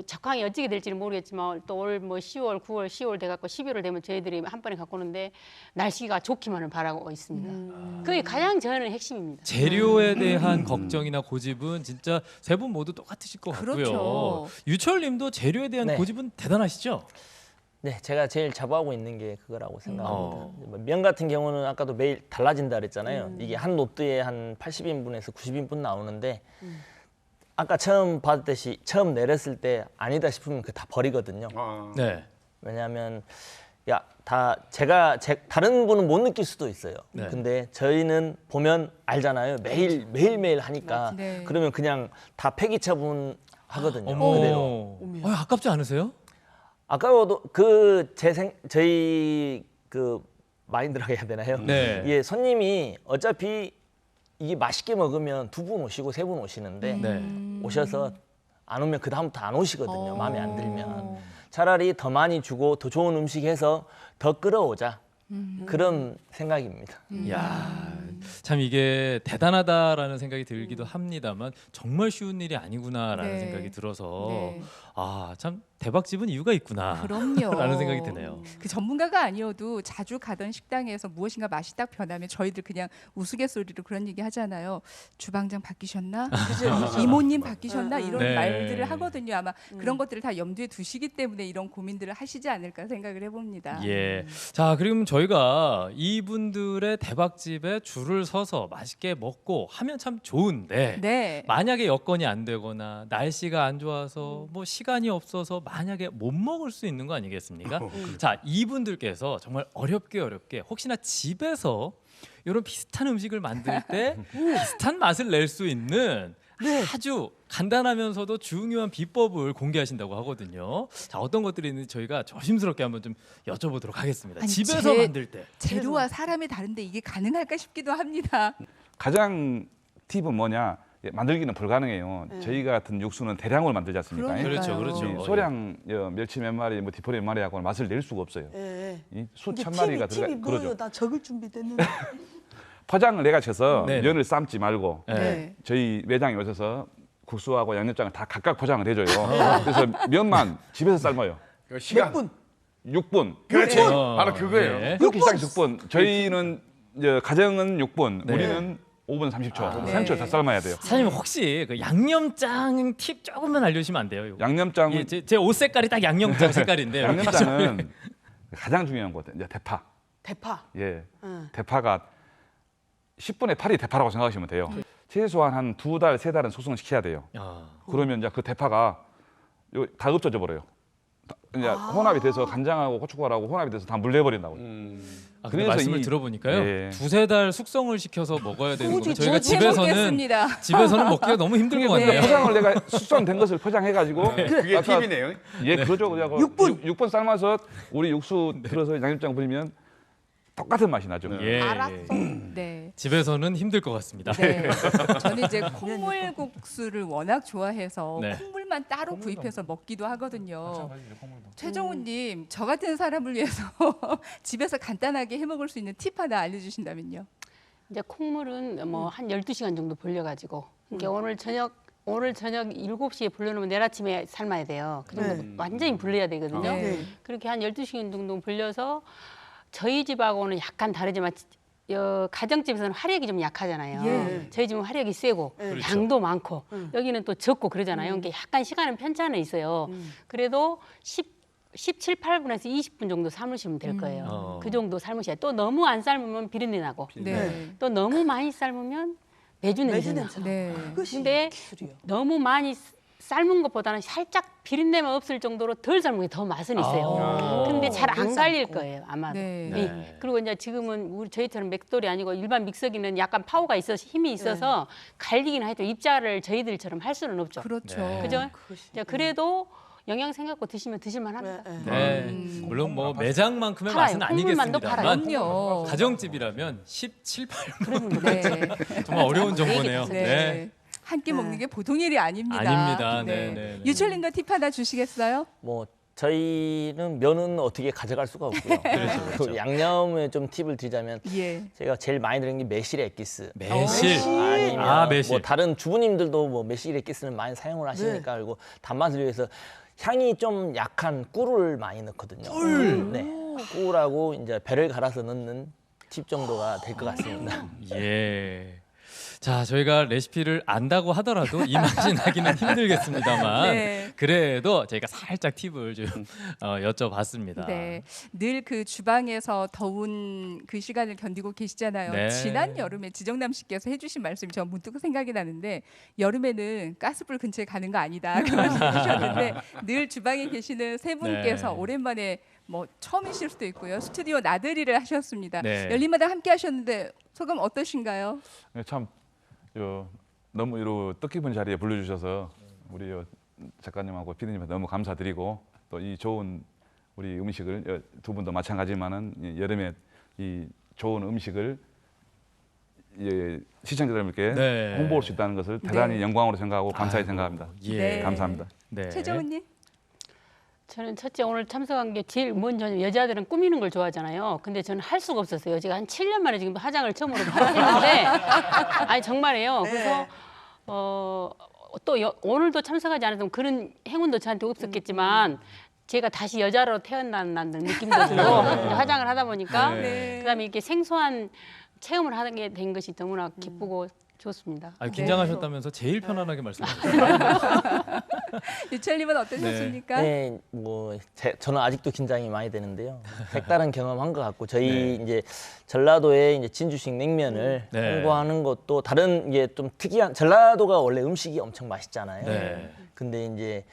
적황이 어찌게 될지는 모르겠지만 또 올 뭐 10월, 9월, 10월 돼갖고 11월 되면 저희들이 한 번에 갖고 오는데 날씨가 좋기만을 바라고 있습니다. 그게 가장 저는 핵심입니다. 재료에 대한 걱정이나 고집은 진짜 세 분 모두 똑같으실 것 같고요. 그렇죠. 유철님도 재료에 대한 네. 고집은 대단하시죠? 네, 제가 제일 자부하고 있는 게 그거라고 생각합니다. 면 같은 경우는 아까도 매일 달라진다 그랬잖아요. 이게 한 로트에 한 80인분에서 90인분 나오는데 아까 처음 봤듯이 처음 내렸을 때 아니다 싶으면 그 다 버리거든요. 네. 왜냐하면 다른 분은 못 느낄 수도 있어요. 네. 근데 저희는 보면 알잖아요. 매일 하니까 네. 그러면 그냥 다 폐기 처분하거든요. 어머. 그대로. 아깝지 않으세요? 아까도 저희 그 마인드라고 해야 되나요? 네. 예, 손님이 어차피 이게 맛있게 먹으면 2분 오시고 3분 오시는데 네. 오셔서 안 오면 그 다음부터 안 오시거든요. 마음에 안 들면 차라리 더 많이 주고 더 좋은 음식 해서 더 끌어오자 그런 생각입니다. 이야, 참 이게 대단하다라는 생각이 들기도 합니다만 정말 쉬운 일이 아니구나라는 네. 생각이 들어서 네. 참 대박집은 이유가 있구나. 그럼요. 라는 생각이 드네요. 그 전문가가 아니어도 자주 가던 식당에서 무엇인가 맛이 딱 변하면 저희들 그냥 우스갯소리로 그런 얘기 하잖아요. 주방장 바뀌셨나? 이모님 바뀌셨나? 이런 네. 말들을 하거든요. 아마 그런 것들을 다 염두에 두시기 때문에 이런 고민들을 하시지 않을까 생각을 해봅니다. 예. 자, 그럼 저희가 이분들의 대박집에 줄을 서서 맛있게 먹고 하면 참 좋은데 네. 만약에 여건이 안 되거나 날씨가 안 좋아서 뭐 시간 시간이 없어서 만약에 못 먹을 수 있는 거 아니겠습니까? 자, 이분들께서 정말 어렵게 혹시나 집에서 이런 비슷한 음식을 만들 때 비슷한 맛을 낼 수 있는 아주 간단하면서도 중요한 비법을 공개하신다고 하거든요. 자, 어떤 것들이 있는지 저희가 조심스럽게 한번 좀 여쭤보도록 하겠습니다. 아니, 집에서 만들 때. 재료와 사람이 다른데 이게 가능할까 싶기도 합니다. 가장 팁은 뭐냐? 예, 만들기는 불가능해요. 저희 같은 육수는 대량으로 만들지 않습니까? 그러니까요. 그렇죠. 이 소량 멸치 몇 마리, 뭐 디포리 몇 마리하고는 맛을 낼 수가 없어요. 예. 이 수천 근데 마리가 팁이 들어가 뭐예요? 그러죠. 나 적을 준비됐는데. 포장을 내가 쳐서 네. 면을 삶지 말고 네. 저희 매장에 오셔서 국수하고 양념장을 다 각각 포장을 해줘요. 그래서 면만 집에서 삶아요. 그 시간. 몇 분? 6분. 그렇지. 어, 바로 그거예요. 네. 그렇게 시작 6분. 저희는 이제 가정은 6분, 네. 우리는 5분 30초, 네. 30초 다 삶아야 돼요. 사장님 혹시 그 양념장 팁 조금만 알려주시면 안 돼요? 이거? 양념장, 예, 제 옷 색깔이 딱 양념장 색깔인데 양념장은 가장 중요한 것 같아요. 이제 대파. 대파. 예, 응. 대파가 10분의 8이 대파라고 생각하시면 돼요. 최소한 한 2달, 3달은 숙성을 시켜야 돼요. 아, 그러면 이제 그 대파가 다 흡져져 버려요. 이제 혼합이 돼서 간장하고 고춧가루하고 혼합이 돼서 다 물내버린다고. 근데 그래서 말씀을 이- 들어보니까요. 예. 2-3달 숙성을 시켜서 먹어야 되는 그거 거고 저희가 못 해먹겠습니다. 집에서는 먹기가 너무 힘들 것 근데 같네요. 포장을 내가 숙성된 것을 포장해가지고 그게 아까 팁이네요. 예, 그러죠. 그냥 6분 삶아서 우리 육수 들어서 양념장 부리면 똑같은 맛이 나죠. 예, 알았어. 네. 집에서는 힘들 것 같습니다. 네. 저는 이제 콩물국수를 워낙 좋아해서 네. 콩물만 따로 구입해서 먹기도 하거든요. 최정훈님, 저 같은 사람을 위해서 집에서 간단하게 해먹을 수 있는 팁 하나 알려주신다면요. 이제 콩물은 뭐 한 12시간 정도 불려가지고 그러니까 오늘 저녁 7시에 불려놓으면 내일 아침에 삶아야 돼요. 그 정도 완전히 불려야 되거든요. 네. 그렇게 한 12시간 정도 불려서 저희 집하고는 약간 다르지만 가정집에서는 화력이 좀 약하잖아요. 예. 저희 집은 화력이 세고 그렇죠. 양도 많고 여기는 또 적고 그러잖아요. 그러니까 약간 시간은 편차는 있어요. 그래도 17, 8분에서 20분 정도 삶으시면 될 거예요. 그 정도 삶으셔야 또 너무 안 삶으면 비린내 나고 네. 또 너무 많이 삶으면 매주 냄새 나. 네. 그것이 근데 기술이요. 너무 많이 삶은 것보다는 살짝 비린내만 없을 정도로 덜 삶은 게 더 맛은 있어요. 근데 잘 안 덜 갈릴 삶고. 거예요, 아마. 네. 네. 그리고 이제 지금은 우리 저희처럼 맥돌이 아니고 일반 믹서기는 약간 파워가 있어서 힘이 있어서 갈리긴 해도 입자를 저희들처럼 할 수는 없죠. 그렇죠. 네. 그죠? 이제 그래도 영양 생각고 드시면 드실만합니다. 네. 물론 뭐 매장만큼의 팔아요. 맛은 콩물만도 아니겠습니다만 그럼요. 가정집이라면 17, 8분 네. 정말 어려운 정보네요. 네. 네. 한 끼 먹는 게 보통 일이 아닙니다. 아닙니다. 네, 네, 네. 유철님도 팁 하나 주시겠어요? 뭐 저희는 면은 어떻게 가져갈 수가 없고요. 그렇죠. 양념에 좀 팁을 드리자면 예. 제가 제일 많이 들은 게 매실 엑기스. 매실. 아니면 매실. 뭐 다른 주부님들도 뭐 매실 엑기스는 많이 사용을 하시니까 그리고 단맛을 위해서 향이 좀 약한 꿀을 많이 넣거든요. 꿀. 네. 꿀하고 이제 배를 갈아서 넣는 팁 정도가 될 것 같습니다. 예. 자, 저희가 레시피를 안다고 하더라도 이 맛이 나기는 힘들겠습니다만 네. 그래도 저희가 살짝 팁을 좀 여쭤봤습니다. 네, 늘 그 주방에서 더운 그 시간을 견디고 계시잖아요. 네. 지난 여름에 지정남 씨께서 해주신 말씀이 저 문득 생각이 나는데 여름에는 가스불 근처에 가는 거 아니다 그런 말씀 해주셨는데 늘 주방에 계시는 세 분께서 네. 오랜만에 뭐 처음이실 수도 있고요. 스튜디오 나들이를 하셨습니다. 네. 열린마당 함께 하셨는데 소감 어떠신가요? 참 너무 이런 뜻깊은 자리에 불러주셔서 우리 작가님하고 피디님한테 너무 감사드리고 또 이 좋은 우리 음식을 두 분도 마찬가지지만은 이 여름에 이 좋은 음식을 시청자들께 네. 홍보할 수 있다는 것을 대단히 네. 영광으로 생각하고 감사히 아이고, 생각합니다. 예. 네. 감사합니다. 네. 최정훈님? 저는 첫째 오늘 참석한 게 제일 먼저 여자들은 꾸미는 걸 좋아하잖아요. 근데 저는 할 수가 없었어요. 제가 한 7년 만에 지금 화장을 처음으로 했는데 아니 정말이에요. 그래서 또 오늘도 참석하지 않았으면 그런 행운도 저한테 없었겠지만 제가 다시 여자로 태어난다는 느낌도 들고 화장을 하다 보니까 네. 그다음에 이렇게 생소한 체험을 하게 된 것이 너무나 기쁘고 좋습니다. 아, 긴장하셨다면서 제일 편안하게 말씀하셨어요. 유철님은 어떠셨습니까? 네, 뭐 저는 아직도 긴장이 많이 되는데요. 색다른 경험한 것 같고 저희 이제 전라도의 이제 진주식 냉면을 네. 홍보하는 것도 다른 이게 좀 특이한 전라도가 원래 음식이 엄청 맛있잖아요. 네. 근데 이제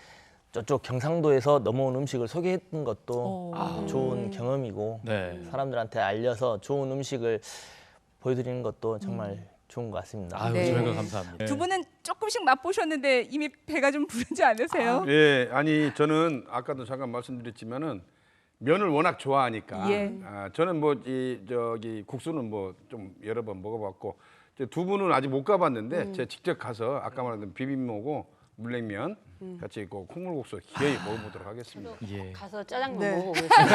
저쪽 경상도에서 넘어온 음식을 소개했던 것도 오. 좋은 경험이고 네. 사람들한테 알려서 좋은 음식을 보여드리는 것도 정말 좋은 것 같습니다. 아유, 네. 저희가 감사합니다. 두 분은 조금씩 맛보셨는데 이미 배가 좀 부르지 않으세요? 예, 아니 저는 아까도 잠깐 말씀드렸지만은 면을 워낙 좋아하니까 예. 저는 뭐 이 저기 국수는 뭐 좀 여러 번 먹어봤고 이제 두 분은 아직 못 가봤는데 제가 직접 가서 아까 말했던 비빔면하고 물냉면 같이 있고 콩물국수 기어이 먹어보도록 하겠습니다. 예. 가서 짜장면 네. 먹어보겠습니다.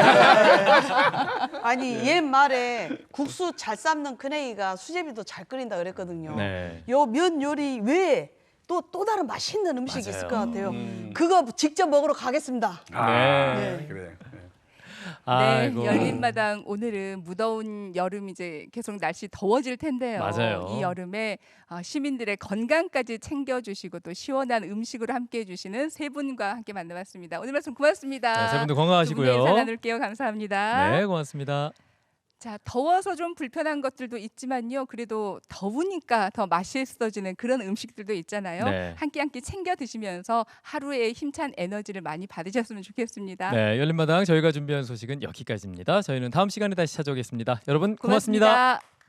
아니 옛말에 국수 잘 삶는 큰애기가 수제비도 잘 끓인다 그랬거든요. 네. 요 면 요리 외에 또 다른 맛있는 음식이 있을 것 같아요. 음. 그거 직접 먹으러 가겠습니다. 네. 그래. 아이고. 네, 열린마당 오늘은 무더운 여름 이제 계속 날씨 더워질 텐데요. 맞아요. 이 여름에 시민들의 건강까지 챙겨주시고 또 시원한 음식으로 함께해 주시는 세 분과 함께 만나봤습니다. 오늘 말씀 고맙습니다. 네, 세 분도 두 분과 건강하시고요. 인사 나눌게요. 감사합니다. 네, 고맙습니다. 자, 더워서 좀 불편한 것들도 있지만요. 그래도 더우니까 더 맛있어지는 그런 음식들도 있잖아요. 네. 한 끼 한 끼 챙겨 드시면서 하루의 힘찬 에너지를 많이 받으셨으면 좋겠습니다. 네, 열린마당 저희가 준비한 소식은 여기까지입니다. 저희는 다음 시간에 다시 찾아오겠습니다. 여러분 고맙습니다. 고맙습니다.